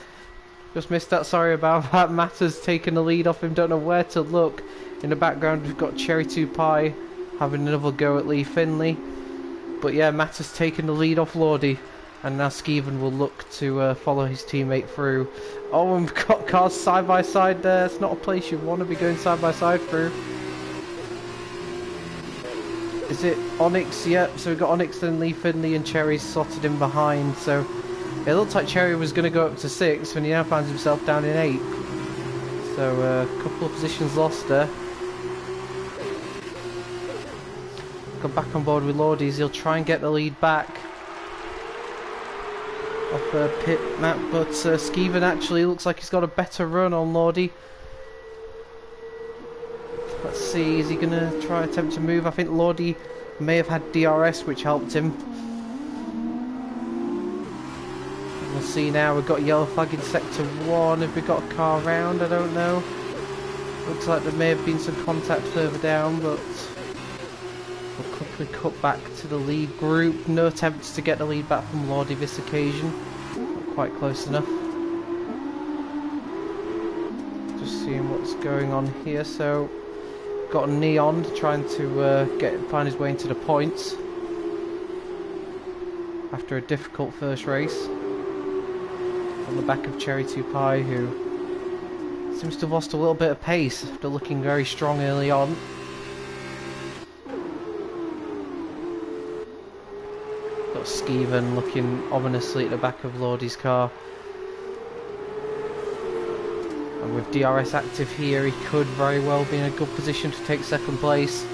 Speaker 1: Just missed that, sorry about that. Matt has taken the lead off him, don't know where to look. In the background we've got Cherry 2 Pie having another go at Lee Finley. But yeah, Matt has taken the lead off Lordy. And now Skeeven will look to follow his teammate through. Oh, and we've got cars side by side there. It's not a place you want to be going side by side through. Is it Onyx? Yep, so we've got Onyx and Lee Finley and Cherry slotted in behind. So it looks like Cherry was going to go up to 6th when he now finds himself down in 8th. So a couple of positions lost there. Got back on board with Lordy's. He'll try and get the lead back off pit map, but Skeeven actually looks like he's got a better run on Lordy. Let's see, is he going to try attempt to move? I think Lordy may have had DRS, which helped him. We'll see now. We've got yellow flag in Sector 1. Have we got a car round? I don't know. Looks like there may have been some contact further down, but we'll quickly cut back to the lead group. No attempts to get the lead back from Lordy this occasion. Not quite close enough. Just seeing what's going on here. So got Neon trying to find his way into the points after a difficult first race on the back of Cherry 2 Pie, who seems to have lost a little bit of pace after looking very strong early on. Got Skeeven looking ominously at the back of Lordy's car. And with DRS active here, he could very well be in a good position to take second place.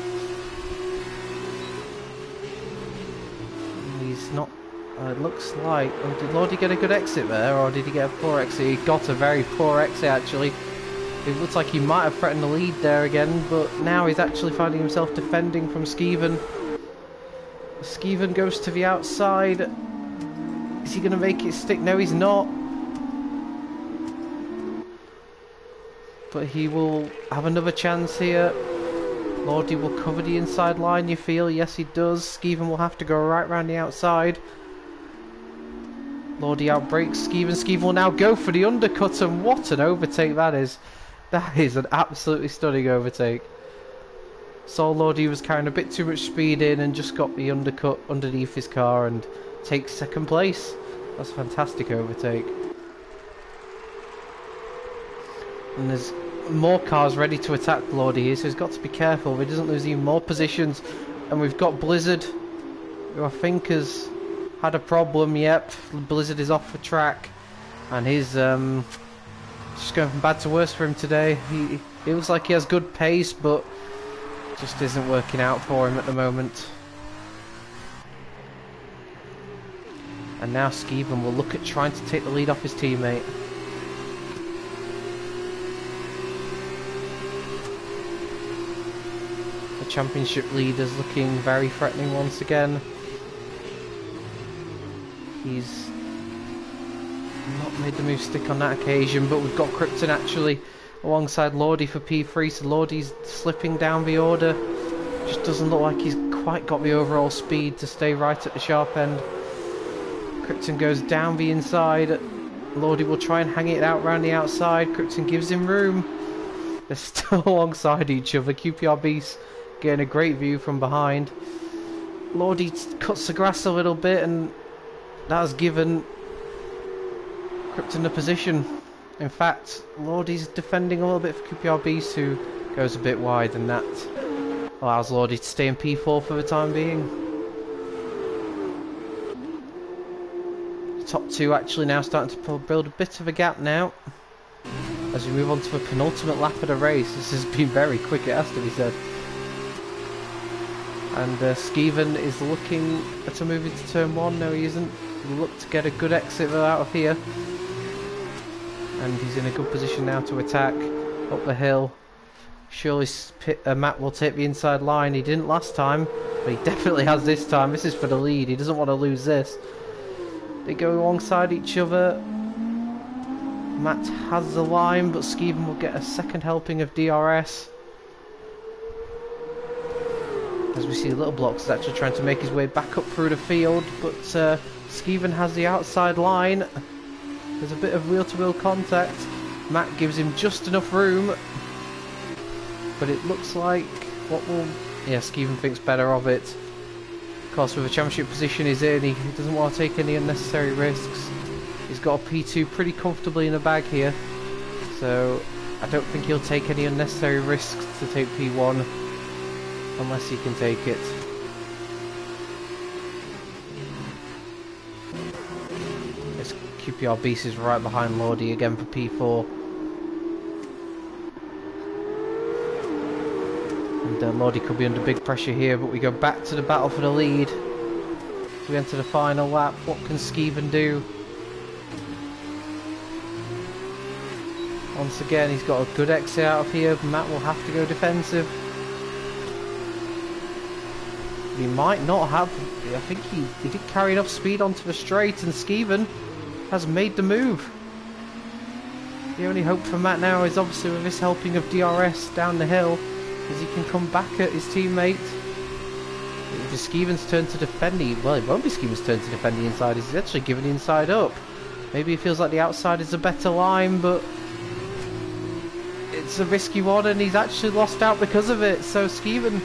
Speaker 1: He's not... it looks like... Oh, did Lordy get a good exit there, or did he get a poor exit? He got a very poor exit, actually. It looks like he might have threatened the lead there again, but now he's actually finding himself defending from Skeeven. Skeeven goes to the outside. Is he going to make it stick? No, he's not. But he will have another chance here. Lordy will cover the inside line, you feel? Yes, he does. Skeeven will have to go right round the outside. Lordy outbrakes Skeeven. Skeeven will now go for the undercut, and what an overtake that is. That is an absolutely stunning overtake. Saw Lordy was carrying a bit too much speed in and just got the undercut underneath his car and takes second place. That's a fantastic overtake. And there's more cars ready to attack Lordy here, so he's got to be careful. He doesn't lose even more positions. And we've got Blizzard, who I think has had a problem. Yep, Blizzard is off the track, and he's just going from bad to worse for him today. He looks like he has good pace, but just isn't working out for him at the moment. And now Skeven will look at trying to take the lead off his teammate. The championship leader's looking very threatening once again. He's not made the move stick on that occasion, but we've got Krypton actually alongside Lordy for P3, so Lordy's slipping down the order. Just doesn't look like he's quite got the overall speed to stay right at the sharp end. Krypton goes down the inside. Lordy will try and hang it out round the outside. Krypton gives him room. They're still alongside each other. QPR Beast getting a great view from behind. Lordy cuts the grass a little bit, and that has given Krypton the position. In fact, Lordy's defending a little bit for QPR Beast, who goes a bit wide, and that allows Lordy to stay in P4 for the time being. Top two actually now starting to build a bit of a gap now as we move on to the penultimate lap of the race. This has been very quick, it has to be said. And Skeven is looking at a move into turn one. No, he isn't. He'll look to get a good exit out of here, and he's in a good position now to attack up the hill. Surely Matt will take the inside line. He didn't last time, but he definitely has this time. This is for the lead. He doesn't want to lose this. They go alongside each other. Matt has the line, but Skeven will get a second helping of DRS. As we see Little Blocks is actually trying to make his way back up through the field, but Skeven has the outside line. There's a bit of wheel-to-wheel contact. Matt gives him just enough room, but it looks like Skeven thinks better of it. Of course, with the championship position he's in, he doesn't want to take any unnecessary risks. He's got a P2 pretty comfortably in the bag here, so I don't think he'll take any unnecessary risks to take P1 unless he can take it. This QPR Beast is right behind Lordy again for P4. And Lordy could be under big pressure here, but we go back to the battle for the lead. So we enter the final lap. What can Skeven do? Once again, he's got a good exit out of here. Matt will have to go defensive. He might not have. I think he did carry enough speed onto the straight, and Skeven has made the move. The only hope for Matt now is obviously with this helping of DRS down the hill, as he can come back at his teammate. It is Skeven's turn to defend. Well, it won't be Skeven's turn to defend the inside. He's actually giving the inside up. Maybe he feels like the outside is a better line, but it's a risky one, and he's actually lost out because of it. So Skeven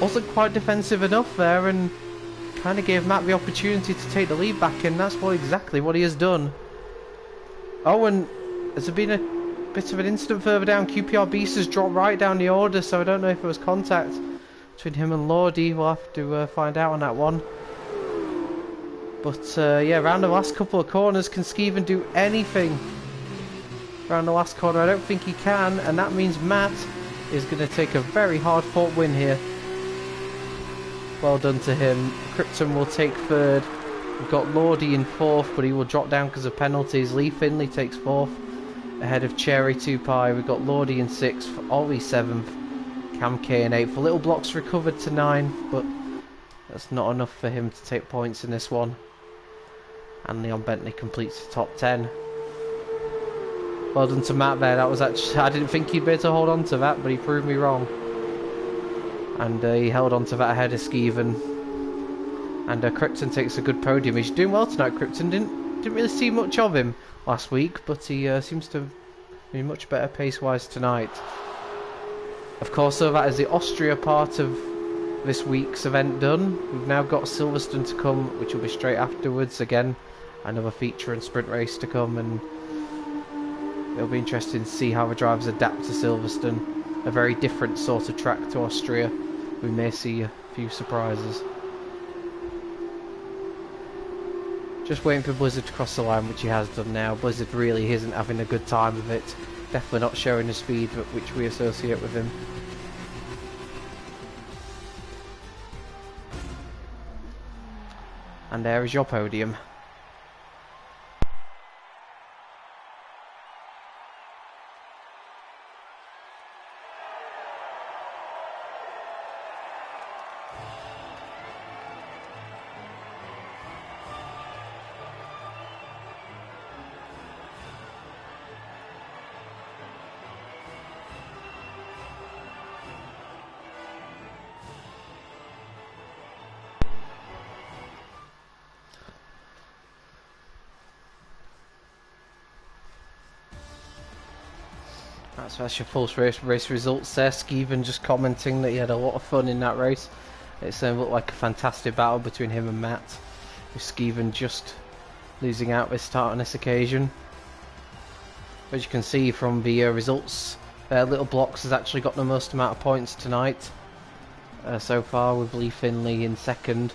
Speaker 1: wasn't quite defensive enough there, and kind of gave Matt the opportunity to take the lead back, and that's exactly what he has done. Oh, and there's been a bit of an incident further down. QPR Beast has dropped right down the order, so I don't know if it was contact between him and Lordy. We'll have to find out on that one. But yeah, around the last couple of corners, can Skeven do anything? Around the last corner, I don't think he can, and that means Matt is going to take a very hard-fought win here. Well done to him. Krypton will take third. We've got Lordy in fourth, but he will drop down because of penalties. Lee Finley takes fourth, ahead of Cherry 2Pi. We've got Lordy in sixth, Ollie seventh, Cam K in eighth. Little Blocks recovered to 9, but that's not enough for him to take points in this one. And Leon Bentley completes the top 10. Well done to Matt there. That was actually, I didn't think he'd be able to hold on to that, but he proved me wrong. And he held on to that ahead of Skeven. And Krypton takes a good podium. He's doing well tonight, Krypton. Didn't really see much of him last week, but he seems to be much better pace-wise tonight. Of course, so that is the Austria part of this week's event done. We've now got Silverstone to come, which will be straight afterwards. Again, another feature and sprint race to come, and it'll be interesting to see how the drivers adapt to Silverstone. A very different sort of track to Austria. We may see few surprises. Just waiting for Blizzard to cross the line, which he has done now. Blizzard really isn't having a good time of it. Definitely not showing the speed which we associate with him. And there is your podium. So that's your full race results there. Skeven just commenting that he had a lot of fun in that race. It looked like a fantastic battle between him and Matt, with Skeven just losing out this start on this occasion. As you can see from the results, Little Blocks has actually got the most amount of points tonight so far, with Lee Finley in second,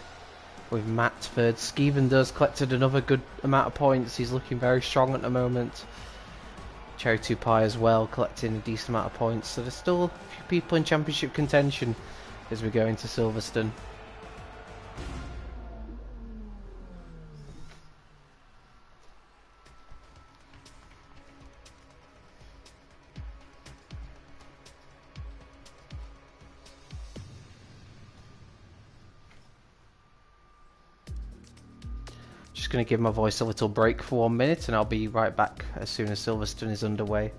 Speaker 1: with Matt third. Skeven does collected another good amount of points. He's looking very strong at the moment. Cherry 2 Pie as well, collecting a decent amount of points. So there's still a few people in championship contention as we go into Silverstone. Just going to give my voice a little break for 1 minute and I'll be right back as soon as Silverstone is underway.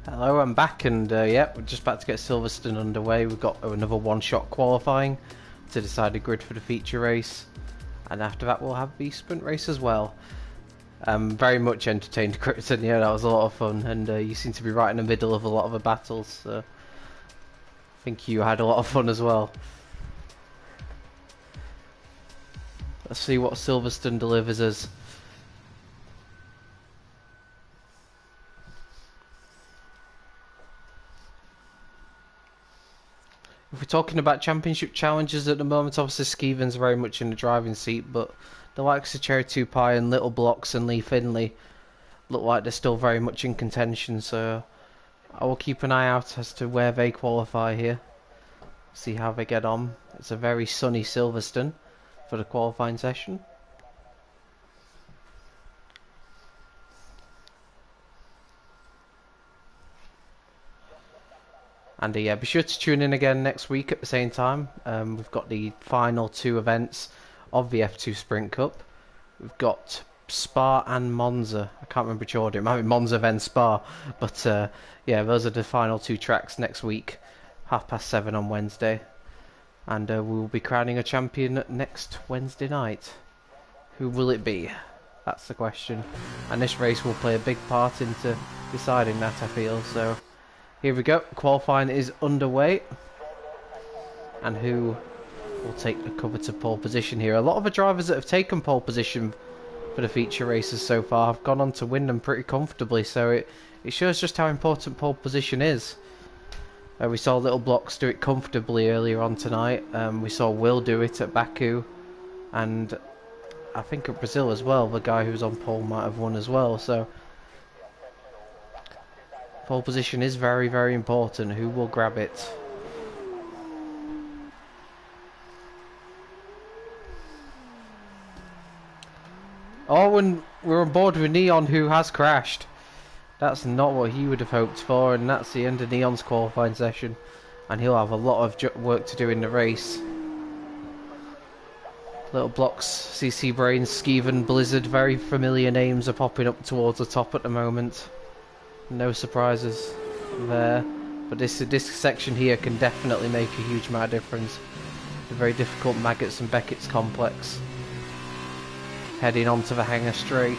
Speaker 1: Hello, I'm back, and yeah, we're just about to get Silverstone underway. We've got another one-shot qualifying to decide the grid for the feature race, and after that we'll have the sprint race as well. Very much entertained, Crichton. Yeah, that was a lot of fun, and you seem to be right in the middle of a lot of the battles, so I think you had a lot of fun as well. Let's see what Silverstone delivers us. If we're talking about championship challenges at the moment, obviously Skeven's very much in the driving seat, but the likes of Cherry 2 Pie and Little Blocks and Lee Finley look like they're still very much in contention, so I will keep an eye out as to where they qualify here. See how they get on. It's a very sunny Silverstone for the qualifying session. And yeah, be sure to tune in again next week at the same time. We've got the final two events of the F2 Sprint Cup. We've got Spa and Monza. I can't remember which order. It might be Monza then Spa. But yeah, those are the final two tracks next week. 7:30 on Wednesday. And we will be crowning a champion next Wednesday night. Who will it be? That's the question. And this race will play a big part into deciding that, I feel. So here we go. Qualifying is underway. And who will take the coveted pole position here? A lot of the drivers that have taken pole position for the feature races so far have gone on to win them pretty comfortably. So it shows just how important pole position is. We saw Little Blocks do it comfortably earlier on tonight. We saw Will do it at Baku. And I think at Brazil as well. The guy who was on pole might have won as well. So pole position is very, very important. Who will grab it? Oh, and we're on board with Neon, who has crashed. That's not what he would have hoped for, and that's the end of Neon's qualifying session. And he'll have a lot of work to do in the race. Little Blocks, CC Brains, Skeven, Blizzard, very familiar names are popping up towards the top at the moment. No surprises there. But this section here can definitely make a huge amount of difference. The very difficult Maggots and Beckett's complex. Heading onto the hangar straight.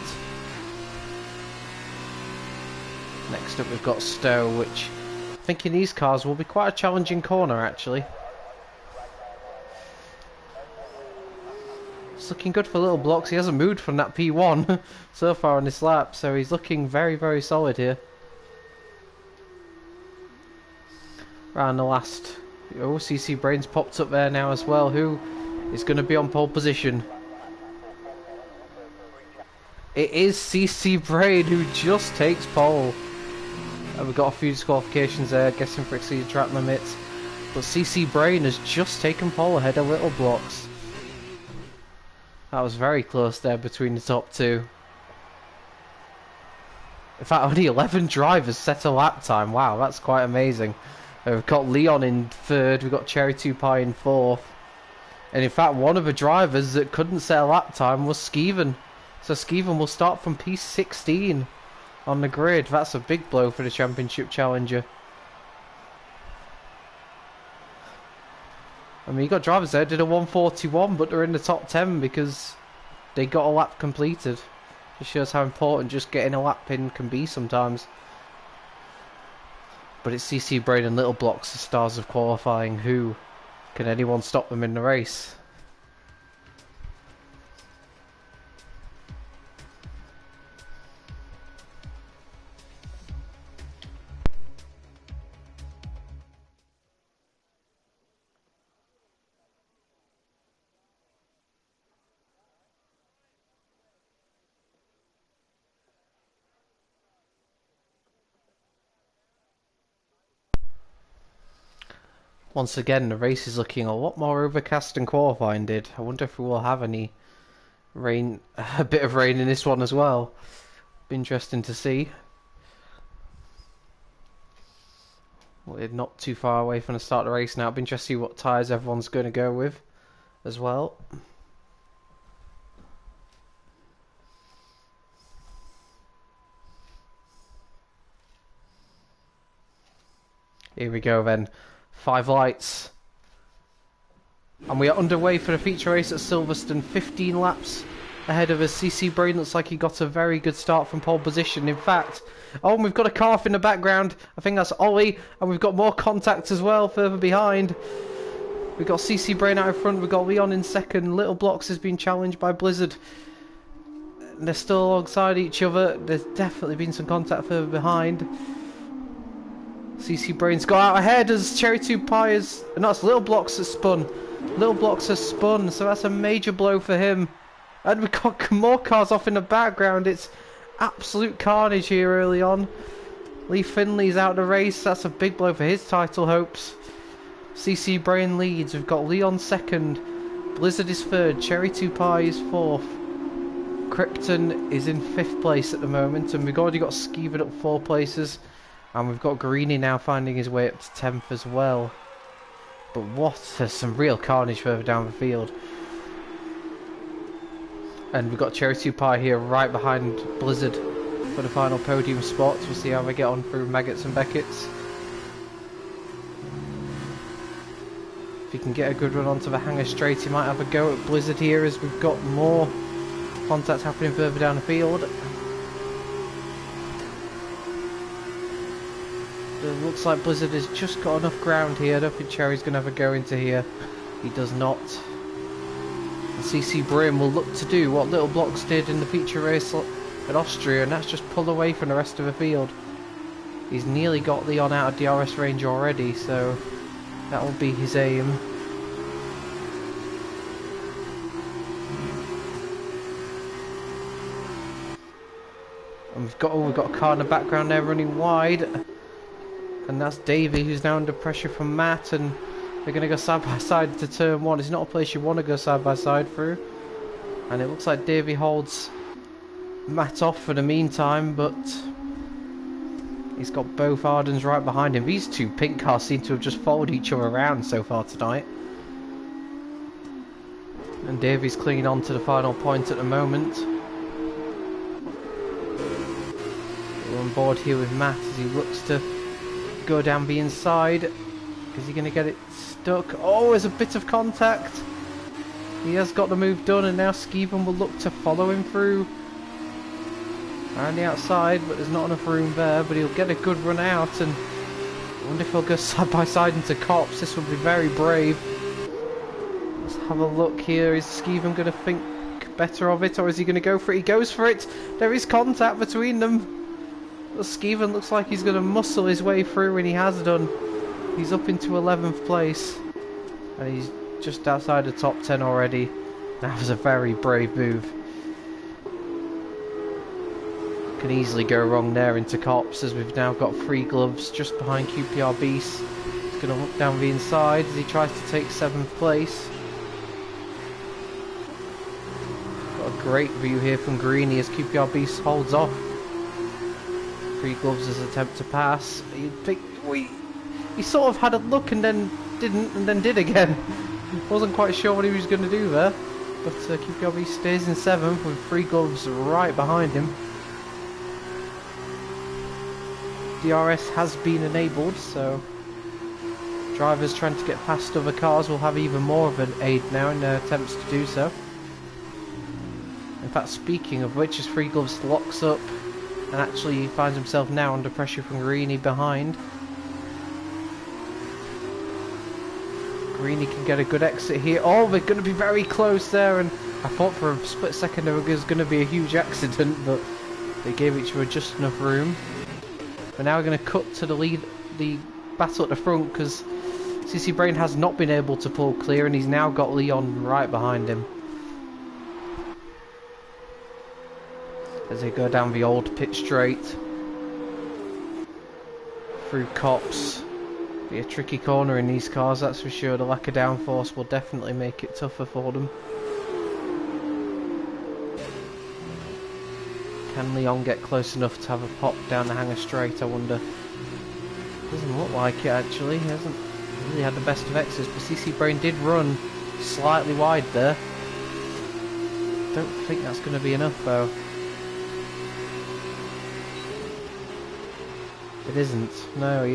Speaker 1: Next up we've got Stowe, which I think in these cars will be quite a challenging corner actually. It's looking good for Little Blocks. He hasn't moved from that P1 so far on this lap, so he's looking very, very solid here. Around the last... Oh, CC Brains popped up there now as well. Who is going to be on pole position? It is CC Brain who just takes pole. We've got a few disqualifications there, guessing for exceeded track limits. But CC Brain has just taken pole ahead of Little Blocks. That was very close there between the top two. In fact, only 11 drivers set a lap time. Wow, that's quite amazing. We've got Leon in third, we've got Cherry 2 Pie in fourth. And in fact, one of the drivers that couldn't set a lap time was Skeven. So Skeven will start from P16 on the grid. That's a big blow for the championship challenger. I mean, you got drivers there did a 141, but they're in the top 10 because they got a lap completed. Just shows how important just getting a lap in can be sometimes. But it's CC Brain and Little Blocks, the stars of qualifying. Who can anyone stop them in the race? Once again, the race is looking a lot more overcast than qualifying did. I wonder if we will have any rain, a bit of rain in this one as well. Be interesting to see. We're not too far away from the start of the race now. It'll be interesting to see what tyres everyone's going to go with as well. Here we go then. 5 lights. And we are underway for the feature race at Silverstone. 15 laps ahead of us. CC Brain looks like he got a very good start from pole position. In fact, oh, and we've got a car off in the background. I think that's Ollie. And we've got more contact as well further behind. We've got CC Brain out in front. We've got Leon in second. Little Blocks has been challenged by Blizzard. And they're still alongside each other. There's definitely been some contact further behind. CC Brain's got out ahead as Cherry 2 Pie is... No, it's Little Blocks has spun. Little Blocks has spun, so that's a major blow for him. And we've got more cars off in the background. It's absolute carnage here early on. Lee Finley's out of the race. That's a big blow for his title hopes. CC Brain leads. We've got Leon second. Blizzard is third. Cherry 2 Pie is fourth. Krypton is in 5th place at the moment. And we've already got Skeevered up 4 places. And we've got Greeny now finding his way up to 10th as well. But what? There's some real carnage further down the field. And we've got Cherry 2 Pie here right behind Blizzard for the final podium spots. We'll see how they get on through Maggots and Beckett's. If he can get a good run onto the hangar straight, he might have a go at Blizzard here as we've got more contact happening further down the field. It looks like Blizzard has just got enough ground here. I don't think Cherry's going to have a go into here. He does not. And CC Brain will look to do what Little Blocks did in the feature race at Austria, and that's just pull away from the rest of the field. He's nearly got Leon out of DRS range already, so that will be his aim. And we've got a car in the background there running wide. And that's Davey, who's now under pressure from Matt, and they're going to go side by side to turn 1. It's not a place you want to go side by side through. And it looks like Davey holds Matt off for the meantime, but he's got both Ardens right behind him. These two pink cars seem to have just followed each other around so far tonight. And Davy's clinging on to the final point at the moment. We're on board here with Matt as he looks to go down the inside. Is he going to get it stuck? Oh, there's a bit of contact. He has got the move done, and now Skeven will look to follow him through around the outside, but there's not enough room there. But he'll get a good run out, and I wonder if he'll go side by side into Cops. This would be very brave. Let's have a look here. Is Skeven going to think better of it, or is he going to go for it? He goes for it. There is contact between them. But Skeven looks like he's going to muscle his way through, and he has done. He's up into 11th place, and he's just outside the top 10 already. That was a very brave move. Can easily go wrong there into Cops, as we've now got 3 gloves just behind QPR Beast. He's going to look down the inside as he tries to take 7th place. Got a great view here from Greeny as QPR Beast holds off. 3 gloves as attempt to pass. You'd think he sort of had a look and then didn't, and then did again. Wasn't quite sure what he was going to do there. But QPR Beast stays in 7th with 3 gloves right behind him. DRS has been enabled, so drivers trying to get past other cars will have even more of an aid now in their attempts to do so. In fact, speaking of which, as 3 gloves locks up and actually finds himself now under pressure from Greeny behind. Greeny can get a good exit here. Oh, they're going to be very close there, and I thought for a split second there was going to be a huge accident, but they gave each other just enough room. We're now going to cut to the battle at the front, because CC Brain has not been able to pull clear, and he's now got Leon right behind him. As they go down the old pit straight through Cops. Be a tricky corner in these cars, that's for sure. The lack of downforce will definitely make it tougher for them. Can Leon get close enough to have a pop down the hanger straight, I wonder? Doesn't look like it actually. He hasn't really had the best of exits, but CC Brain did run slightly wide there. Don't think that's going to be enough though. It isn't. No, he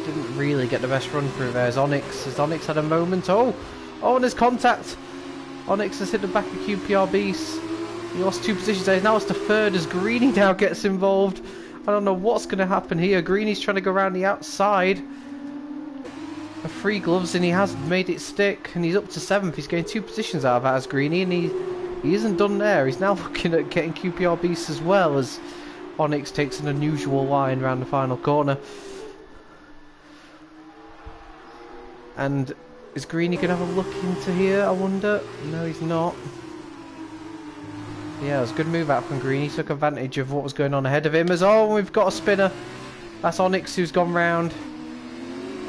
Speaker 1: didn't really get the best run through there. As Onyx had a moment. Oh, and there's contact. Onyx has hit the back of QPR Beast. He lost 2 positions there. He's now lost to 3rd as Greeny now gets involved. I don't know what's going to happen here. Greeny's trying to go around the outside of 3 gloves, and he has made it stick, and he's up to 7th. He's getting 2 positions out of that as Greeny, and he isn't done there. He's now looking at getting QPR Beast as well, as Onyx takes an unusual line around the final corner. And is Greeny going to have a look into here, I wonder? No, he's not. Yeah, it was a good move out from Greeny. He took advantage of what was going on ahead of him. As we've got a spinner. That's Onyx who's gone round.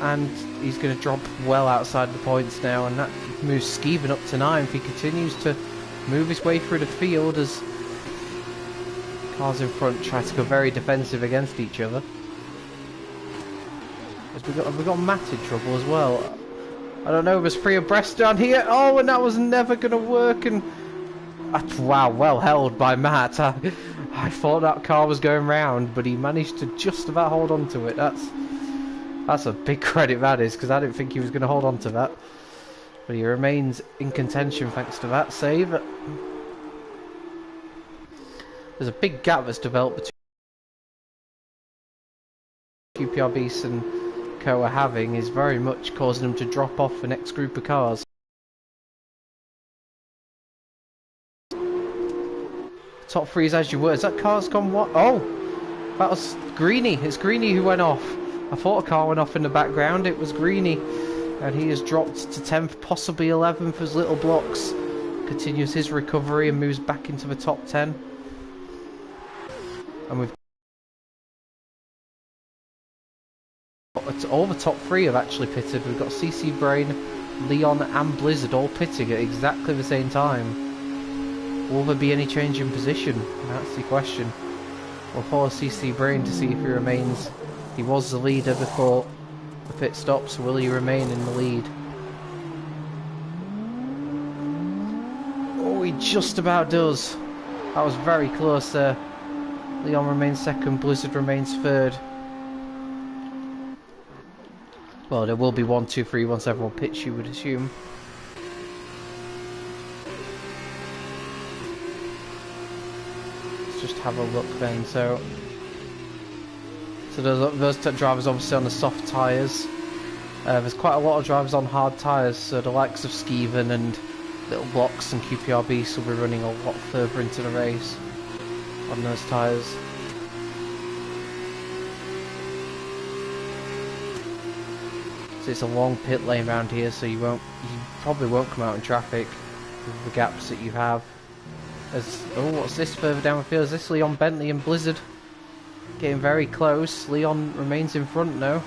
Speaker 1: And he's going to drop well outside the points now. And that moves Skeven up to 9th. He continues to move his way through the field as cars in front try to go very defensive against each other. We've got Matt in trouble as well. I don't know, there's 3 abreast down here. Oh, and that was never going to work. And wow, well held by Matt. I thought that car was going round, but he managed to just about hold on to it. That's a big credit, that is, because I didn't think he was going to hold on to that. But he remains in contention thanks to that save. There's a big gap that's developed between QPR Beast and Co are having, is very much causing them to drop off the next group of cars. Top 3 is as you were. Has that car's gone what? Oh! That was Greeny. It's Greeny who went off. I thought a car went off in the background. It was Greeny. And he has dropped to 10th, possibly 11th as Little Blocks continues his recovery and moves back into the top 10. And we've got all the top 3 have actually pitted. We've got CC Brain, Leon and Blizzard all pitting at exactly the same time. Will there be any change in position? That's the question. We'll follow CC Brain to see if he remains. He was the leader before the pit stop, so will he remain in the lead? Oh, he just about does. That was very close there. Leon remains second, Blizzard remains third. Well, there will be 1, 2, 3 once everyone pits, you would assume. Let's just have a look then. So those drivers obviously on the soft tyres. There's quite a lot of drivers on hard tyres, so the likes of Skeven and Little Blocks and QPR Beast will be running a lot further into the race on those tyres. So it's a long pit lane around here, so you probably won't come out in traffic with the gaps that you have. Oh, what's this further down the field? Is this Leon Bentley and Blizzard? Getting very close. Leon remains in front now.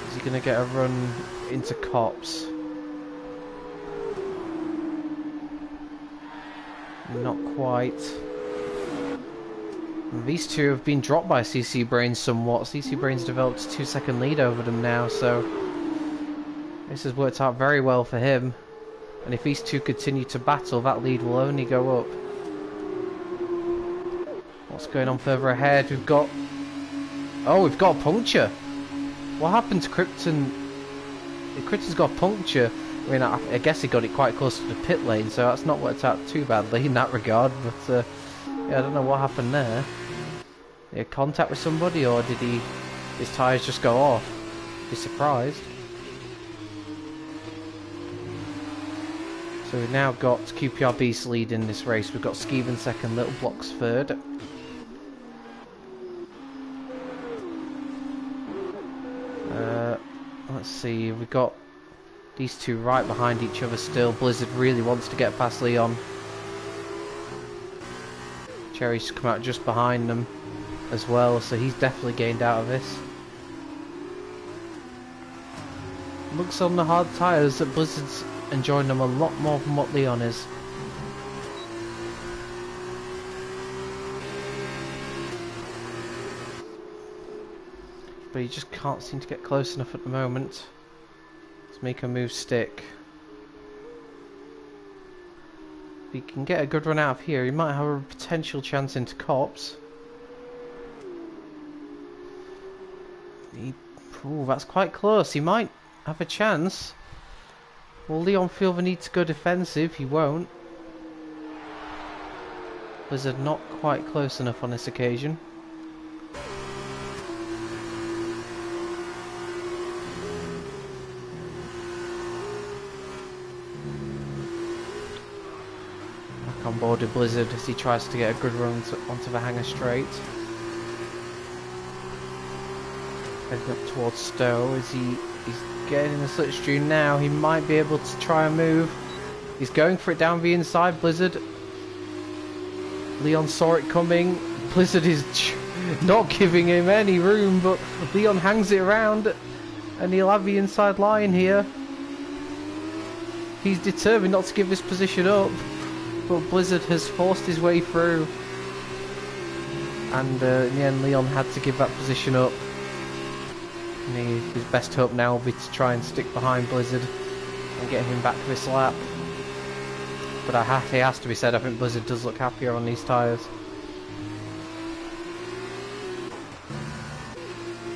Speaker 1: Is he going to get a run into Cops? Not quite. These two have been dropped by CC Brains somewhat. CC Brains developed a 2-second lead over them now, so this has worked out very well for him. And if these two continue to battle, that lead will only go up. What's going on further ahead? We've got a puncture. What happened to Krypton? Krypton's got a puncture. I mean, I guess he got it quite close to the pit lane, so that's not worked out too badly in that regard. But yeah, I don't know what happened there. Did he have contact with somebody, or did his tyres just go off? Be surprised. So we've now got QPR Beast lead in this race. We've got Skeven second, Little Blocks third. Let's see, we've got these two right behind each other still. Blizzard really wants to get past Leon. Cherry's come out just behind them as well, so he's definitely gained out of this. Looks on the hard tyres that Blizzard's enjoying them a lot more than what Leon is. But he just can't seem to get close enough at the moment. Let's make a move stick. If he can get a good run out of here, he might have a potential chance into Cops. Ooh, that's quite close. He might have a chance. Will Leon feel the need to go defensive? He won't. Blizzard not quite close enough on this occasion. Back on board with Blizzard as he tries to get a good run onto the hangar straight. Heading up towards Stowe as he's getting in the slipstream now. He might be able to try and move. He's going for it down the inside, Blizzard. Leon saw it coming. Blizzard is not giving him any room, but Leon hangs it around and he'll have the inside line here. He's determined not to give this position up, but Blizzard has forced his way through, and in the end Leon had to give that position up. And his best hope now will be to try and stick behind Blizzard and get him back this lap. But it has to be said, I think Blizzard does look happier on these tyres.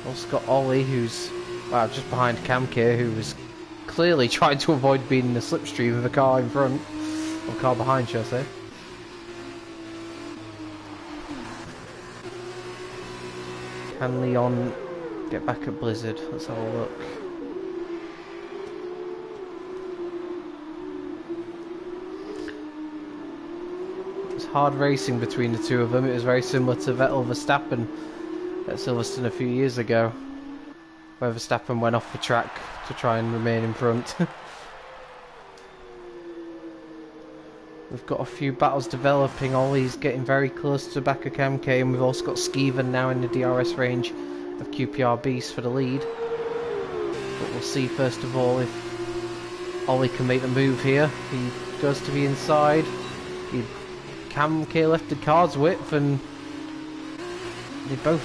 Speaker 1: Also got Ollie, who's just behind Camke, who was clearly trying to avoid being in the slipstream of a car in front, or car behind, shall I say. Can Leon get back at Blizzard? Let's have a look. It was hard racing between the two of them. It was very similar to Vettel Verstappen at Silverstone a few years ago, where Verstappen went off the track to try and remain in front. We've got a few battles developing. Ollie's getting very close to the back of Camke, and we've also got Skeven now in the DRS range of QPR Beast for the lead. But we'll see first of all if Ollie can make the move here. He goes to the inside. Cam K left the cards width, and they both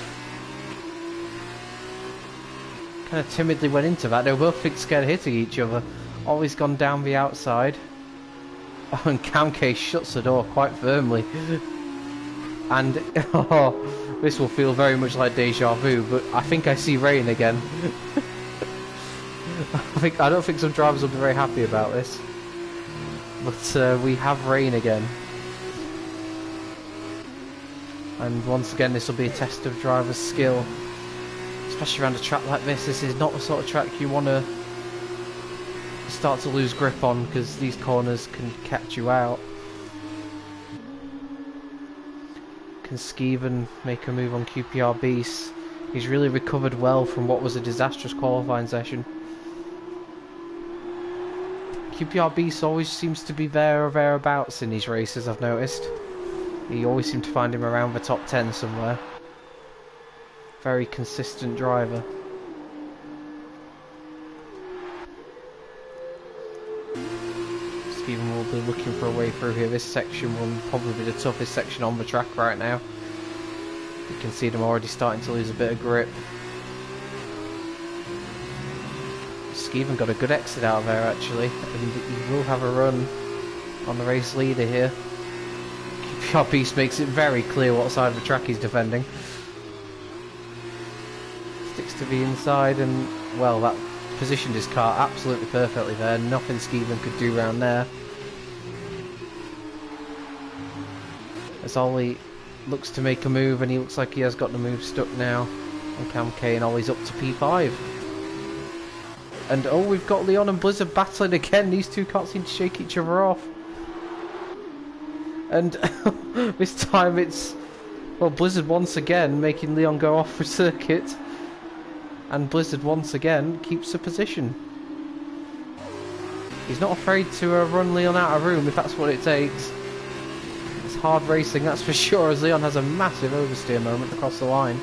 Speaker 1: kind of timidly went into that. They were both scared of hitting each other. Ollie's gone down the outside. Oh, and Cam K shuts the door quite firmly. And oh, this will feel very much like deja vu, but I think I see rain again. I don't think some drivers will be very happy about this. But we have rain again. And once again this will be a test of driver's skill. Especially around a track like this. This is not the sort of track you want to start to lose grip on, because these corners can catch you out. Can Skeven make a move on QPR Beast? He's really recovered well from what was a disastrous qualifying session. QPR Beast always seems to be there or thereabouts in these races, I've noticed. You always seem to find him around the top 10 somewhere. Very consistent driver. Skeven will be looking for a way through here. This section will probably be the toughest section on the track right now. You can see them already starting to lose a bit of grip. Skeven got a good exit out of there actually, and he will have a run on the race leader here. QPR Beast makes it very clear what side of the track he's defending. Sticks to the inside, and well, that positioned his car absolutely perfectly there. Nothing Skeven could do around there. As Ollie looks to make a move, and he looks like he has got the move stuck now on Cam K, and Ollie's up to P5. And oh, we've got Leon and Blizzard battling again. These two can't seem to shake each other off. And this time it's, well, Blizzard once again making Leon go off the circuit. And Blizzard once again keeps the position. He's not afraid to run Leon out of room if that's what it takes. It's hard racing, that's for sure, as Leon has a massive oversteer moment across the line.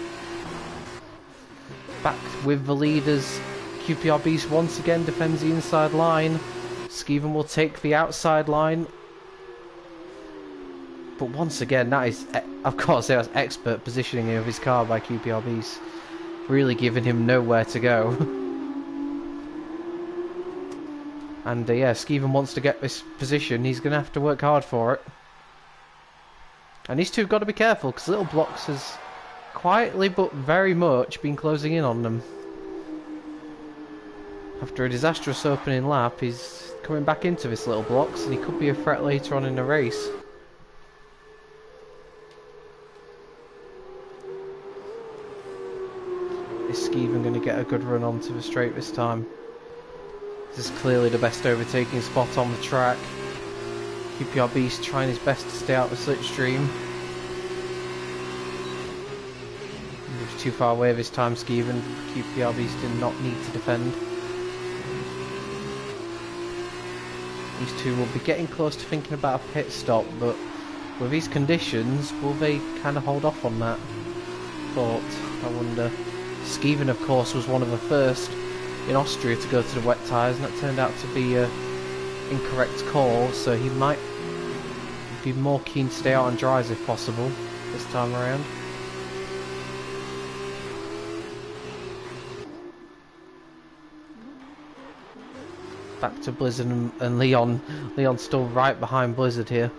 Speaker 1: Back with the leaders. QPR Beast once again defends the inside line. Skeven will take the outside line. But once again, that is, I've got to say, that's expert positioning of his car by QPR Beast. Really giving him nowhere to go. And yeah, Skeven wants to get this position. He's going to have to work hard for it. And these two have got to be careful, because Little Blocks has quietly but very much been closing in on them. After a disastrous opening lap, he's coming back into this Little Blocks, and he could be a threat later on in the race. Is Skeven going to get a good run onto the straight this time? This is clearly the best overtaking spot on the track. QPR Beast trying his best to stay out the slipstream. He was too far away this time, Skeven. QPR Beast did not need to defend. These two will be getting close to thinking about a pit stop, but with these conditions, will they kind of hold off on that thought? I wonder. Skeven, of course, was one of the first in Austria to go to the wet tyres, and that turned out to be an incorrect call, so he might be more keen to stay out on dries if possible this time around. Back to Blizzard and Leon. Leon's still right behind Blizzard here.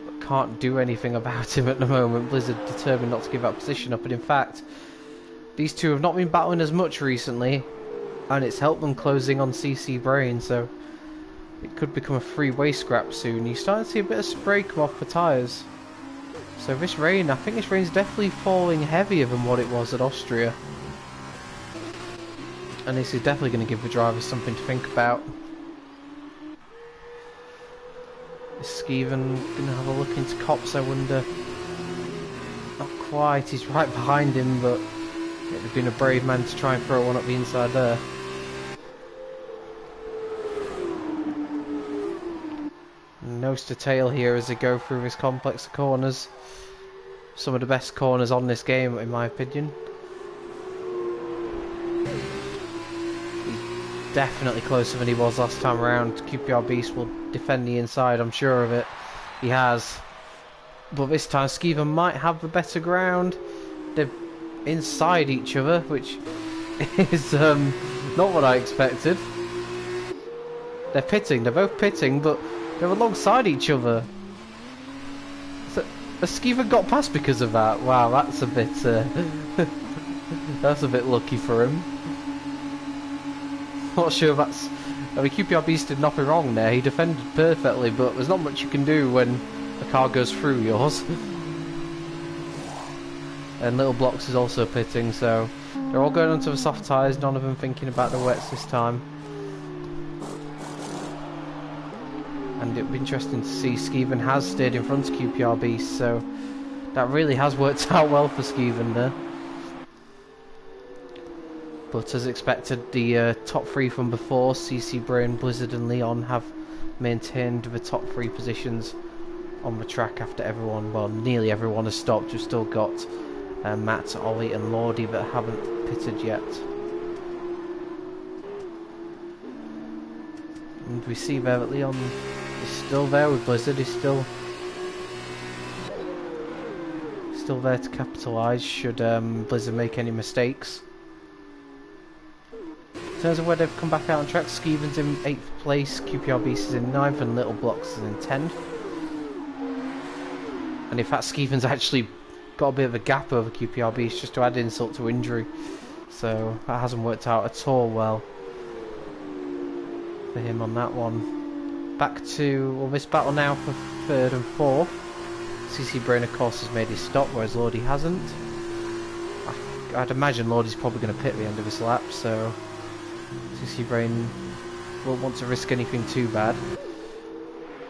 Speaker 1: But can't do anything about him at the moment. Blizzard determined not to give that position up, and in fact, these two have not been battling as much recently, and it's helped them closing on CC Brain, so it could become a three-way scrap soon. You're starting to see a bit of spray come off the tyres. So this rain, I think this rain's definitely falling heavier than what it was at Austria. And this is definitely going to give the drivers something to think about. Is Skeven going to have a look into Cops, I wonder? Not quite, he's right behind him, but it would have been a brave man to try and throw one up the inside there. Nose to tail here as they go through this complex of corners. Some of the best corners on this game, in my opinion. definitely closer than he was last time around. QPR Beast will defend the inside, I'm sure of it. He has. But this time Skeever might have the better ground. They're inside each other, which is not what I expected. They're pitting, they're both pitting, but they're alongside each other. So, has Skeever got past because of that? Wow, that's a bit that's a bit lucky for him. Not sure that's... I mean, QPR Beast did nothing wrong there. He defended perfectly, but there's not much you can do when a car goes through yours. And Little Blocks is also pitting, so they're all going onto the soft tyres, none of them thinking about the wets this time. And it'll be interesting to see Skeeven has stayed in front of QPR Beast, so that really has worked out well for Skeeven there. But as expected, the top three from before, CC Brain, Blizzard and Leon, have maintained the top three positions on the track after everyone, well, nearly everyone has stopped. We've still got Matt, Ollie and Lordy that haven't pitted yet. And we see there that Leon is still there with Blizzard. He's still there to capitalise should Blizzard make any mistakes. In terms of where they've come back out on track, Skeeven's in 8th place, QPR Beast is in 9th and Little Blocks is in 10th. And in fact Skeeven's actually got a bit of a gap over QPR Beast just to add insult to injury. So that hasn't worked out at all well for him on that one. Back to, well, this battle now for 3rd and 4th. CC Brain of course has made his stop, whereas Lordy hasn't. I'd imagine Lordy's probably going to pit the end of this lap, so CC Brain won't want to risk anything too bad.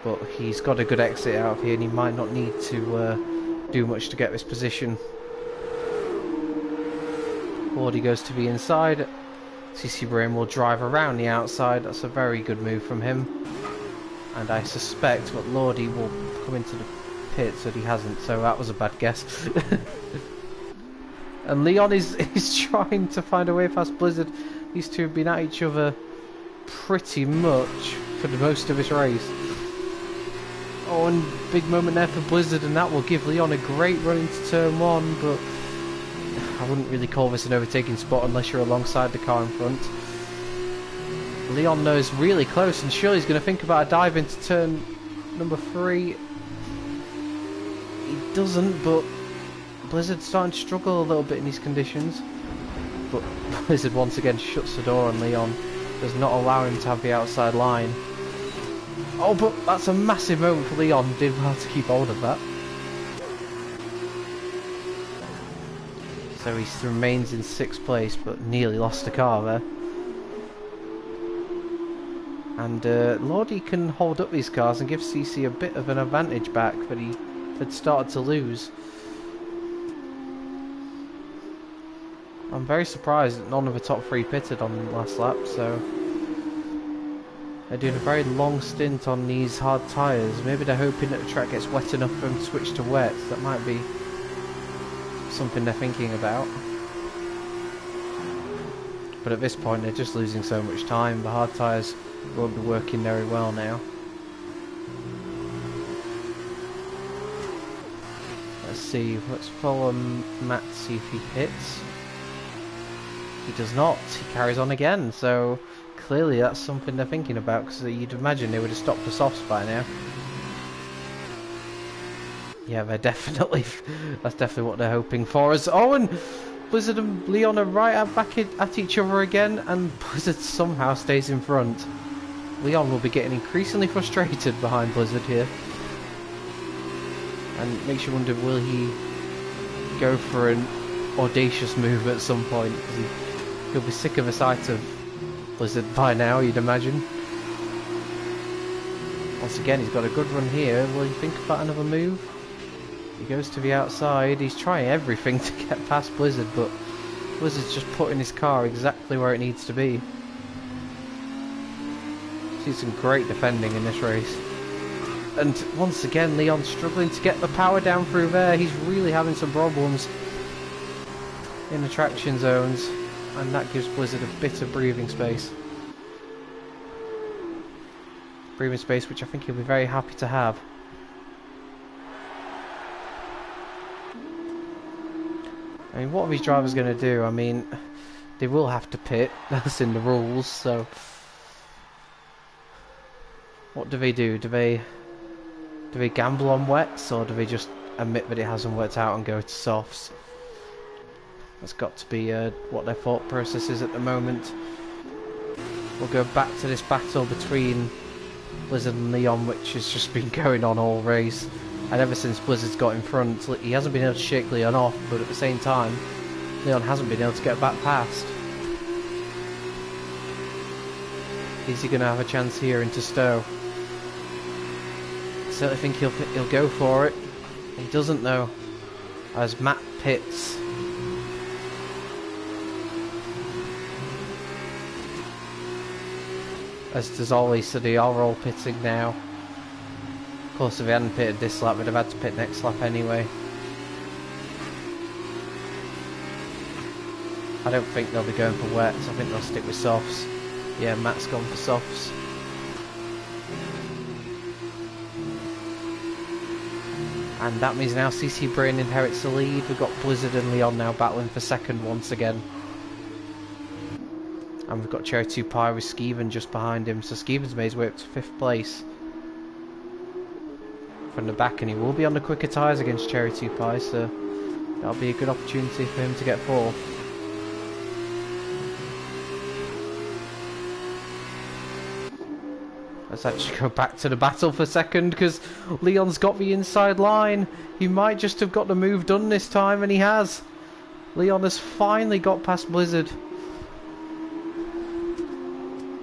Speaker 1: But he's got a good exit out of here and he might not need to do much to get this position. Lordy goes to the inside. CC Brain will drive around the outside. That's a very good move from him. And I suspect that Lordy will come into the pit, so he hasn't, so that was a bad guess. And Leon is trying to find a way past Blizzard. These two have been at each other pretty much for the most of this race. Oh, and big moment there for Blizzard, and that will give Leon a great run into turn 1, but I wouldn't really call this an overtaking spot unless you're alongside the car in front. Leon knows really close, and surely he's going to think about a dive into turn number 3. He doesn't, but Blizzard's starting to struggle a little bit in these conditions. But Blizzard once again shuts the door on Leon, does not allow him to have the outside line. Oh, but that's a massive moment for Leon, did well to keep hold of that. So he remains in 6th place, but nearly lost the car there. And Lordy can hold up these cars and give CC a bit of an advantage back that he had started to lose. I'm very surprised that none of the top 3 pitted on the last lap, so they're doing a very long stint on these hard tyres. Maybe they're hoping that the track gets wet enough for them to switch to wet. That might be something they're thinking about. But at this point they're just losing so much time. The hard tyres won't be working very well now. Let's see, let's follow Matt, see if he hits. He does not, he carries on again, so clearly that's something they're thinking about, because you'd imagine they would have stopped the softs by now. Yeah, they're definitely, that's definitely what they're hoping for. As Owen, Blizzard and Leon are right back at each other again, and Blizzard somehow stays in front. Leon will be getting increasingly frustrated behind Blizzard here. And it makes you wonder, will he go for an audacious move at some point? Because he'll be sick of the sight of Blizzard by now, you'd imagine. Once again, he's got a good run here. Will he think about another move? He goes to the outside. He's trying everything to get past Blizzard, but Blizzard's just putting his car exactly where it needs to be. See some great defending in this race. And once again, Leon struggling to get the power down through there. He's really having some problems in the traction zones, and that gives Blizzard a bit of breathing space. breathing space, which I think he'll be very happy to have. I mean, what are these drivers going to do? I mean, they will have to pit. That's in the rules, so... What do they do? Do they gamble on wets, or do they just admit that it hasn't worked out and go to softs? That's got to be what their thought process is at the moment. We'll go back to this battle between Blizzard and Leon, which has just been going on all race. And ever since Blizzard's got in front, he hasn't been able to shake Leon off, but at the same time, Leon hasn't been able to get back past. Is he going to have a chance here into Stowe? I certainly think he'll go for it. He doesn't though, as Matt pits. As does Ollie, so they are all pitting now. Of course, if they hadn't pitted this lap, they'd have had to pit next lap anyway. I don't think they'll be going for wets, I think they'll stick with softs. Yeah, Matt's gone for softs. And that means now CC Brain inherits the lead. We've got Blizzard and Leon now battling for second once again. And we've got Cherry 2 Pie with Skeven just behind him. So Skeven's made his way up to 5th place from the back, and he will be on the quicker tyres against Cherry 2 Pie, so that'll be a good opportunity for him to get 4th. Let's actually go back to the battle for second, because Leon's got the inside line. He might just have got the move done this time, and he has. Leon has finally got past Blizzard.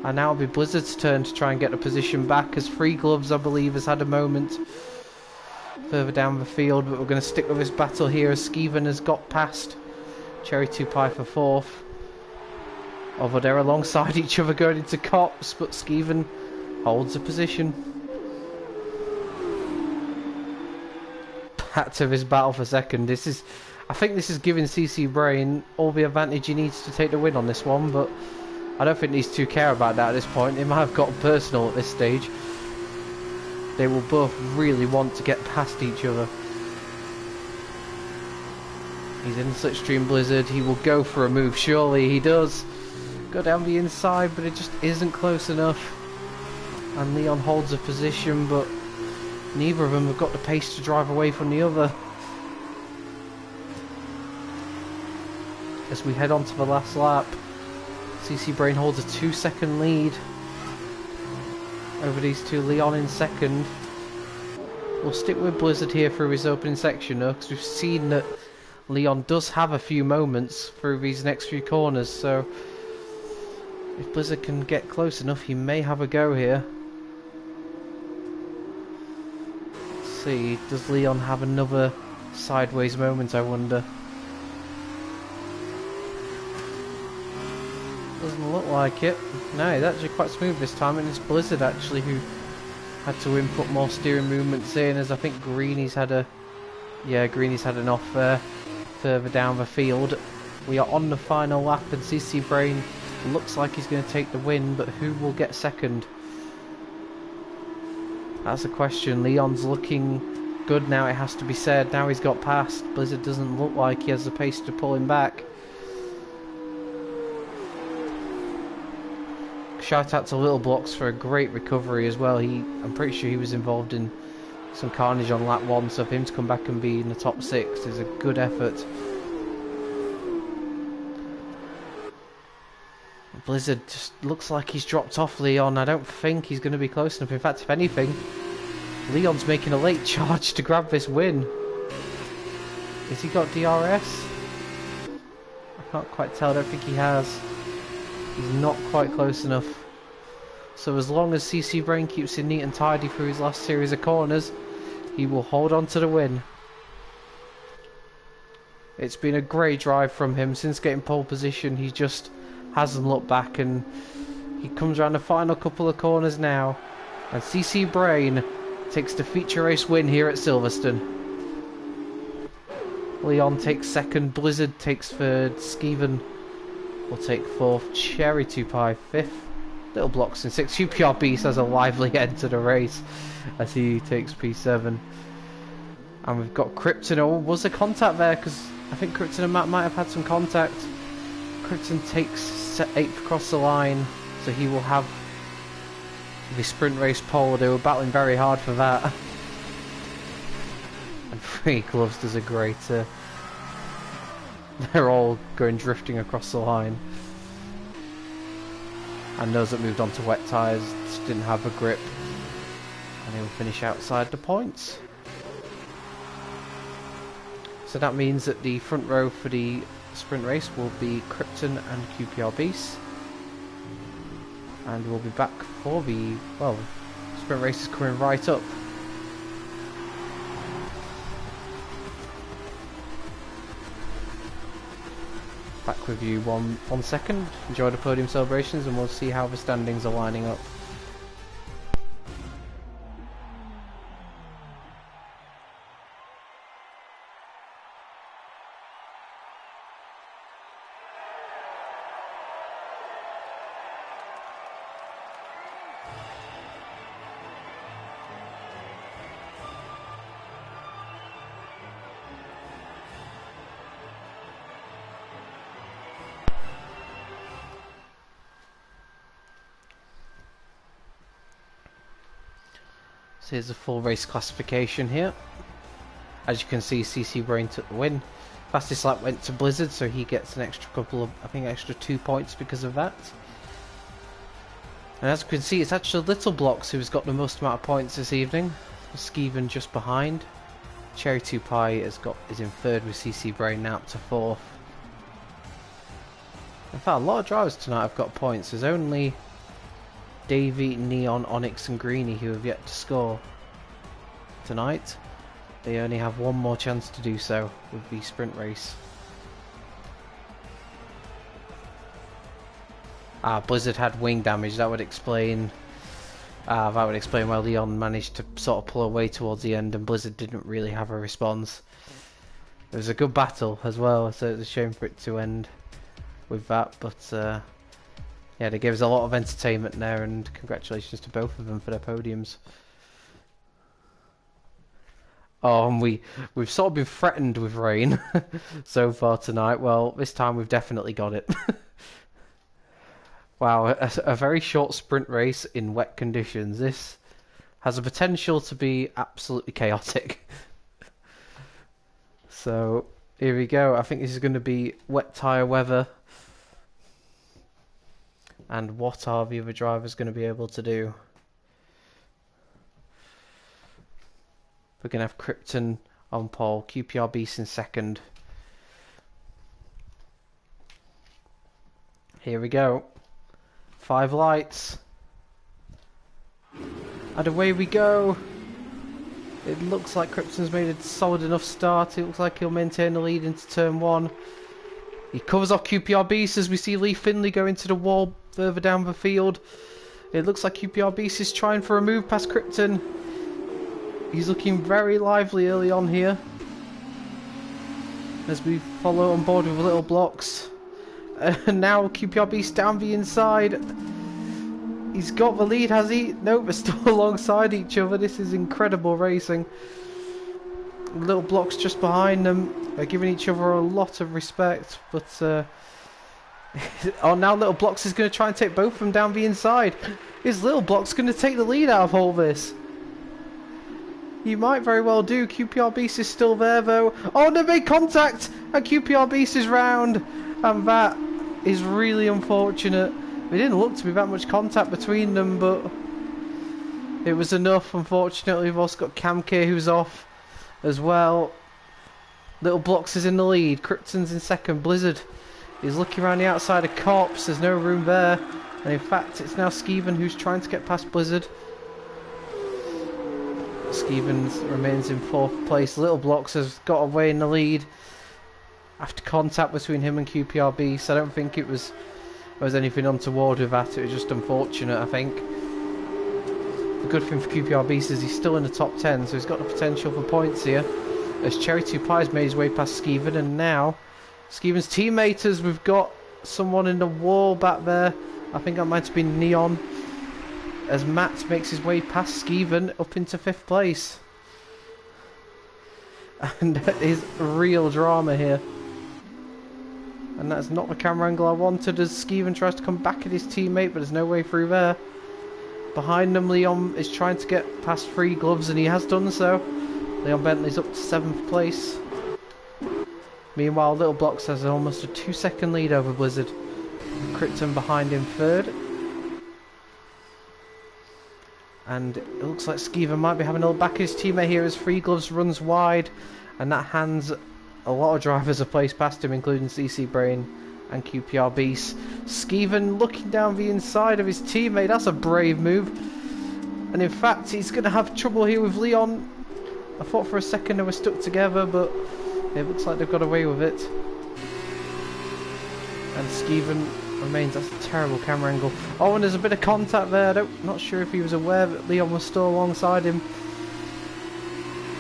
Speaker 1: And now it'll be Blizzard's turn to try and get the position back, as Free Gloves, I believe, has had a moment further down the field, but we're going to stick with this battle here as Skeven has got past Cherry 2 Pie for 4th. Although they're alongside each other going into Cops, but Skeven holds a position. Back to this battle for second. I think this is giving CC Brain all the advantage he needs to take the win on this one, but I don't think these two care about that at this point. They might have gotten personal at this stage. They will both really want to get past each other. He's in Slipstream Blizzard. He will go for a move. Surely he does. Go down the inside, but it just isn't close enough. And Leon holds a position, but neither of them have got the pace to drive away from the other. As we head on to the last lap, CC Brain holds a 2-second lead over these two. Leon in second. We'll stick with Blizzard here through his opening section though, because we've seen that Leon does have a few moments through these next few corners, so if Blizzard can get close enough, he may have a go here. Let's see, does Leon have another sideways moment, I wonder? Doesn't look like it. No, it's actually quite smooth this time, and it's Blizzard actually who had to input more steering movements in, as I think Greeny's had a... Yeah, Greeny's had an off there further down the field. We are on the final lap, and CC Brain looks like he's going to take the win, but who will get second? That's a question. Leon's looking good now, it has to be said. Now he's got past. Blizzard doesn't look like he has the pace to pull him back. Shout out to Little Blocks for a great recovery as well. I'm pretty sure he was involved in some carnage on lap 1, so for him to come back and be in the top 6 is a good effort. Blizzard just looks like he's dropped off Leon. I don't think he's going to be close enough. In fact, if anything, Leon's making a late charge to grab this win. Has he got DRS? I can't quite tell. I don't think he has. He's not quite close enough. So as long as CC Brain keeps it neat and tidy through his last series of corners, he will hold on to the win. It's been a great drive from him since getting pole position. He just hasn't looked back, and he comes around the final couple of corners now, and CC Brain takes the feature race win here at Silverstone. Leon takes second, Blizzard takes third, Skeven will take 4th, Cherry 2 Pie 5th, Little blocks in 6. UPR Beast has a lively end to the race as he takes P7. And we've got Krypton. Oh, was there contact there? Because I think Krypton and Matt might have had some contact. Krypton takes 8th across the line, so he will have the sprint race pole. They were battling very hard for that. And Free Gloves does a great... they're all going drifting across the line. And those that moved on to wet tyres didn't have a grip. And they will finish outside the points. So that means that the front row for the sprint race will be Krypton and QPR Beast. And we'll be back for the, well, sprint race is coming right up. Back with you one second. Enjoy the podium celebrations and we'll see how the standings are lining up. So here's the full race classification here. As you can see, CC Brain took the win. Fastest lap went to Blizzard, so he gets an extra couple of, I think, extra 2 points because of that. And as you can see, it's actually Little Blocks who's got the most amount of points this evening. Skeven just behind. Cherry 2 Pie is in 3rd with CC Brain now up to 4th. In fact, a lot of drivers tonight have got points. There's only Davey, Neon, Onyx and Greeny who have yet to score tonight. They only have one more chance to do so with the sprint race. Blizzard had wing damage. That would explain why Leon managed to sort of pull away towards the end and Blizzard didn't really have a response. It was a good battle as well, so it's a shame for it to end with that, but yeah, they gave us a lot of entertainment there, and congratulations to both of them for their podiums. Oh, and we've sort of been threatened with rain so far tonight. Well, this time we've definitely got it. Wow, a very short sprint race in wet conditions. This has a potential to be absolutely chaotic. So, here we go. I think this is going to be wet tyre weather. And what are the other drivers going to be able to do? We're going to have Krypton on pole, QPR Beast in 2nd. Here we go. 5 lights. And away we go. It looks like Krypton's made a solid enough start. It looks like he'll maintain the lead into turn 1. He covers off QPR Beast as we see Lee Finley go into the wall further down the field. It looks like QPR Beast is trying for a move past Krypton. He's looking very lively early on here. As we follow on board with Little Blocks. And now QPR Beast down the inside. He's got the lead, has he? No, they're still alongside each other. This is incredible racing. Little Blocks just behind them. They're giving each other a lot of respect, but oh, now Little Blocks is going to try and take both of them down the inside. Is Little Blocks going to take the lead out of all this? He might very well do. QPR Beast is still there though. Oh, they made contact and QPR Beast is round, and that is really unfortunate. There didn't look to be that much contact between them, but it was enough. Unfortunately, we've also got Camke who's off as well. Little Blocks is in the lead. Krypton's in 2nd. Blizzard is looking around the outside of Corpse. There's no room there. And in fact, it's now Skeven who's trying to get past Blizzard. Skeven remains in 4th place. Little Blocks has got away in the lead after contact between him and QPR Beast. I don't think there was anything untoward with that. It was just unfortunate, I think. The good thing for QPR Beast is he's still in the top 10, so he's got the potential for points here. As Cherry 2 Pies made his way past Skeven, and now Skeven's teammate, as we've got someone in the wall back there. I think that might have been Neon, as Matt makes his way past Skeven up into 5th place. And that is real drama here. And that's not the camera angle I wanted, as Skeven tries to come back at his teammate, but there's no way through there. Behind them, Leon is trying to get past Free Gloves, and he has done so. Leon Bentley's up to 7th place. Meanwhile, Little Blocks has almost a 2-second lead over Blizzard. Krypton behind him 3rd. And it looks like Skeven might be having a little back at his teammate here as Free Gloves runs wide. And that hands a lot of drivers a place past him, including CC Brain and QPR Beast. Skeven looking down the inside of his teammate. That's a brave move. And in fact, he's going to have trouble here with Leon. I thought for a second they were stuck together, but it looks like they've got away with it. And Skeven remains. That's a terrible camera angle. Oh, and there's a bit of contact there. Not sure if he was aware that Leon was still alongside him.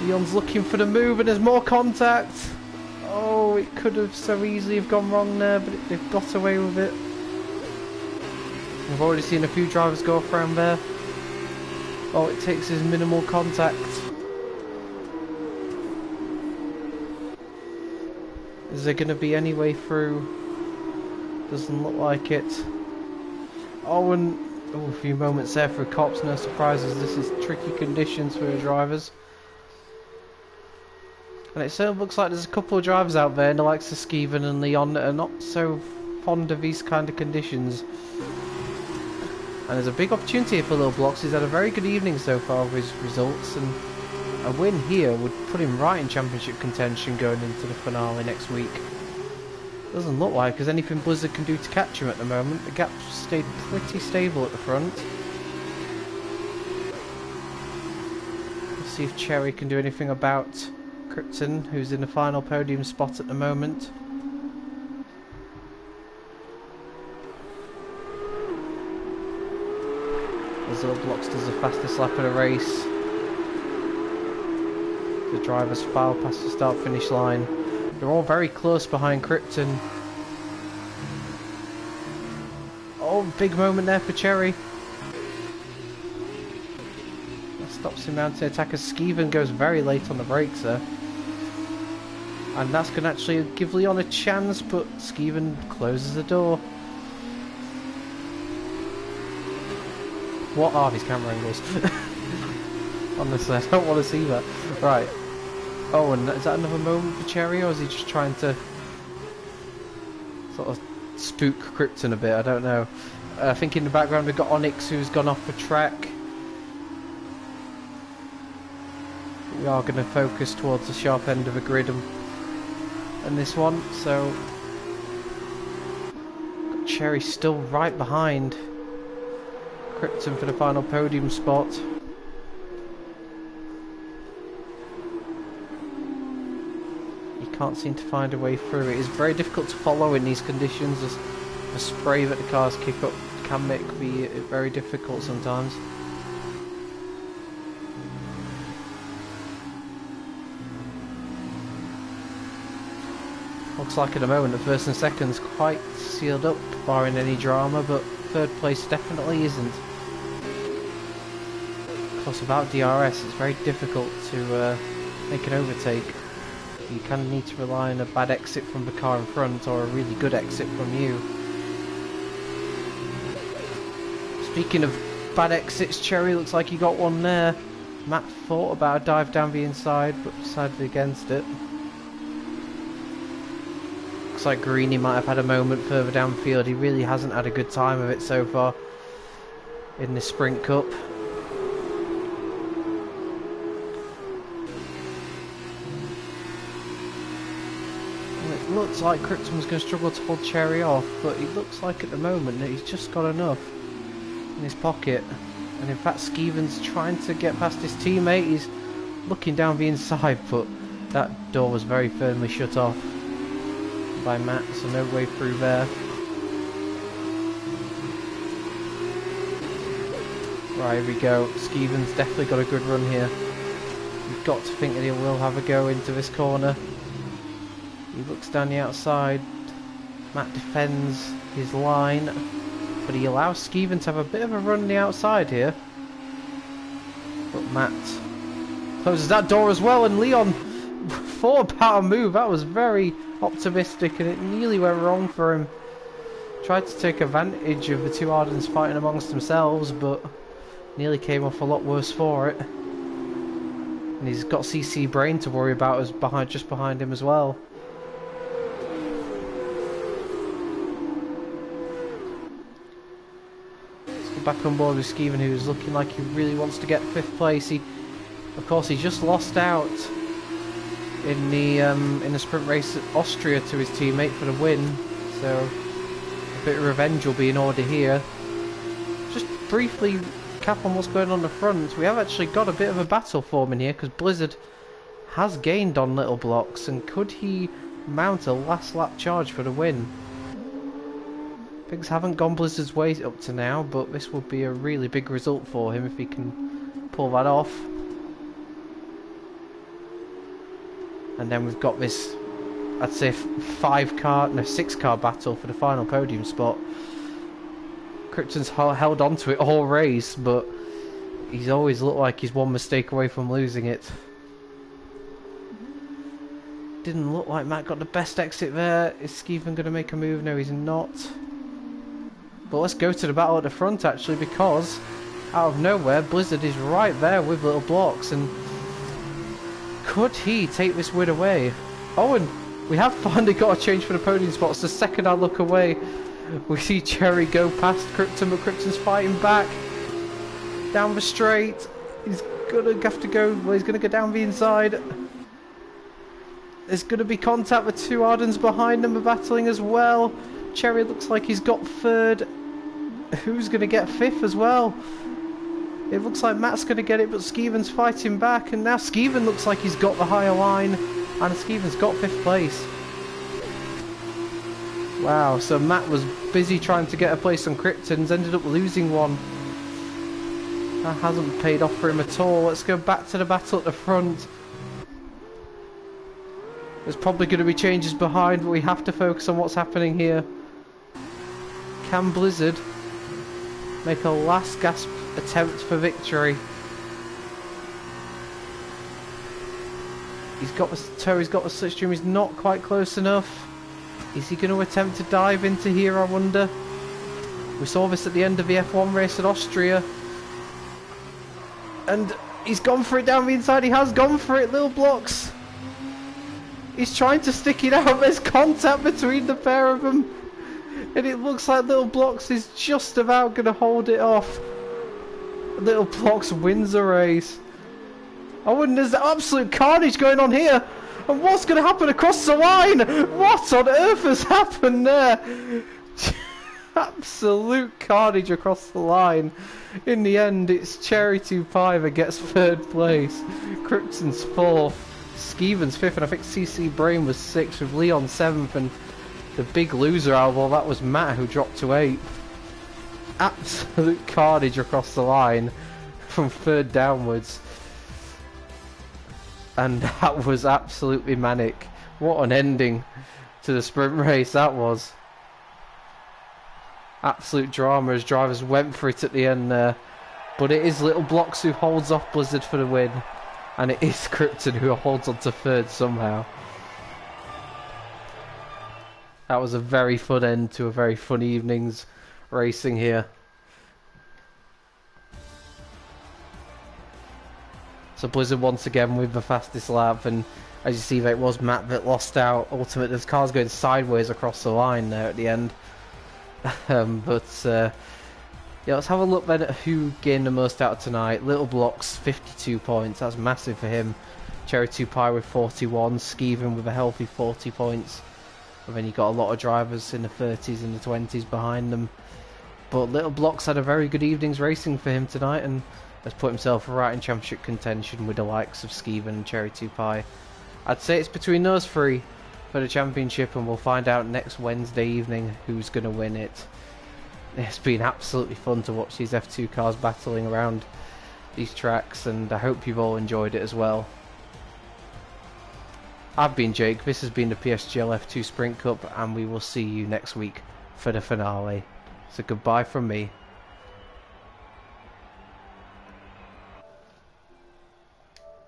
Speaker 1: Leon's looking for the move, and there's more contact. Oh, it could have so easily have gone wrong there, but they've got away with it. I've already seen a few drivers go off around there. All it takes is minimal contact. Is there going to be any way through? Doesn't look like it. Oh, and a few moments there for cops. No surprises. This is tricky conditions for the drivers. And it certainly looks like there's a couple of drivers out there, the likes of Skeven and Leon, that are not so fond of these kind of conditions. And there's a big opportunity here for Little Blocks. He's had a very good evening so far with his results, and a win here would put him right in championship contention going into the finale next week. Doesn't look like there's anything Blizzard can do to catch him at the moment. The gap's stayed pretty stable at the front. Let's see if Cherry can do anything about Krypton, who's in the final podium spot at the moment. As Little Blocks does the fastest lap of the race. The drivers file past the start-finish line. They're all very close behind Krypton. Oh, big moment there for Cherry. That stops him mounting attack as Skeven goes very late on the brakes there. And that's going to actually give Leon a chance, but Skeven closes the door. What are these camera angles? Honestly, I don't want to see that. Right. Oh, and is that another moment for Cherry, or is he just trying to sort of spook Krypton a bit? I don't know. I think in the background we've got Onyx, who's gone off the track. We are going to focus towards the sharp end of the grid and this one, so got Cherry still right behind Krypton for the final podium spot. Can't seem to find a way through. It is very difficult to follow in these conditions, as the spray that the cars kick up can make be very difficult sometimes. Looks like at the moment the first and second's quite sealed up, barring any drama, but third place definitely isn't. Of course, without DRS it's very difficult to make an overtake. You kind of need to rely on a bad exit from the car in front, or a really good exit from you. Speaking of bad exits, Cherry looks like he got one there. Matt thought about a dive down the inside, but decided against it. Looks like Greeny might have had a moment further downfield. He really hasn't had a good time of it so far in the Sprint Cup. Looks like Krypton's going to struggle to hold Cherry off, but it looks like at the moment that he's just got enough in his pocket. And in fact, Skeven's trying to get past his teammate. He's looking down the inside, but that door was very firmly shut off by Matt, so no way through there. Right, here we go. Skeven's definitely got a good run here. You've got to think that he will have a go into this corner. He looks down the outside. Matt defends his line. but he allows Skeven to have a bit of a run on the outside here. But Matt closes that door as well, and Leon thought about a move. That was very optimistic, and it nearly went wrong for him. Tried to take advantage of the two Ardens fighting amongst themselves, but nearly came off a lot worse for it. And he's got CC Brain to worry about as just behind him as well. Let's go back on board with Skeven, who's looking like he really wants to get 5th place. Of course, he just lost out in the sprint race at Austria to his teammate for the win, so a bit of revenge will be in order here. Just briefly cap on what's going on the front. We have actually got a bit of a battle forming here, because Blizzard has gained on Little Blocks, and could he mount a last lap charge for the win? Things haven't gone Blizzard's way up to now, but this would be a really big result for him if he can pull that off. And then we've got this, I'd say 6-car battle for the final podium spot. Krypton's held on to it all race, but he's always looked like he's one mistake away from losing it. Didn't look like Matt got the best exit there. Is Skeven going to make a move? No, he's not. But let's go to the battle at the front actually, because out of nowhere Blizzard is right there with Little Blocks, and could he take this win away? Oh, and we have finally got a change for the podium spots. The second I look away, we see Cherry go past Krypton, but Krypton's fighting back down the straight. He's gonna have to go. Well, he's gonna go down the inside. There's gonna be contact with two Ardens behind them, are battling as well. Cherry looks like he's got 3rd. Who's gonna get 5th as well? It looks like Matt's gonna get it, but Skeven's fighting back, and now Skeven looks like he's got the higher line, and Skeven's got 5th place. Wow, so Matt was busy trying to get a place on Krypton's, ended up losing one. That hasn't paid off for him at all. Let's go back to the battle at the front. There's probably going to be changes behind, but we have to focus on what's happening here. Can Blizzard make a last gasp attempt for victory? He's got the toe, he's got the slipstream, he's not quite close enough. Is he going to attempt to dive into here, I wonder? We saw this at the end of the F1 race at Austria. And he's gone for it down the inside, he has gone for it, Little Blocks. He's trying to stick it out, there's contact between the pair of them. And it looks like Little Blocks is just about going to hold it off. Little Blocks wins the race. Oh, and there's absolute carnage going on here. And what's going to happen across the line? What on earth has happened there? Absolute carnage across the line. In the end, it's Cherry 2 Pie that gets 3rd place. Krypton's 4th. Skeven's 5th, and I think CC Brain was 6th, with Leon 7th, and the big loser out of all that was Matt, who dropped to 8th. Absolute carnage across the line from 3rd downwards. And that was absolutely manic. What an ending to the sprint race that was. Absolute drama as drivers went for it at the end there. But it is Little Blocks who holds off Blizzard for the win. And it is Krypton who holds on to 3rd somehow. That was a very fun end to a very fun evening's racing here. So Blizzard once again with the fastest lap, and as you see, it was Matt that lost out. Ultimately, the car's going sideways across the line there at the end. Yeah, let's have a look then at who gained the most out tonight. Little Blocks, 52 points. That's massive for him. Cherry 2 Pie with 41. Skeven with a healthy 40 points. And then you got a lot of drivers in the 30s and the 20s behind them. But Little Blocks had a very good evening's racing for him tonight, and has put himself right in championship contention with the likes of Skeven and Cherry 2 Pie. I'd say it's between those three for the championship, and we'll find out next Wednesday evening who's going to win it. It's been absolutely fun to watch these F2 cars battling around these tracks, and I hope you've all enjoyed it as well. I've been Jake, this has been the PSGL F2 Sprint Cup, and we will see you next week for the finale. So goodbye from me.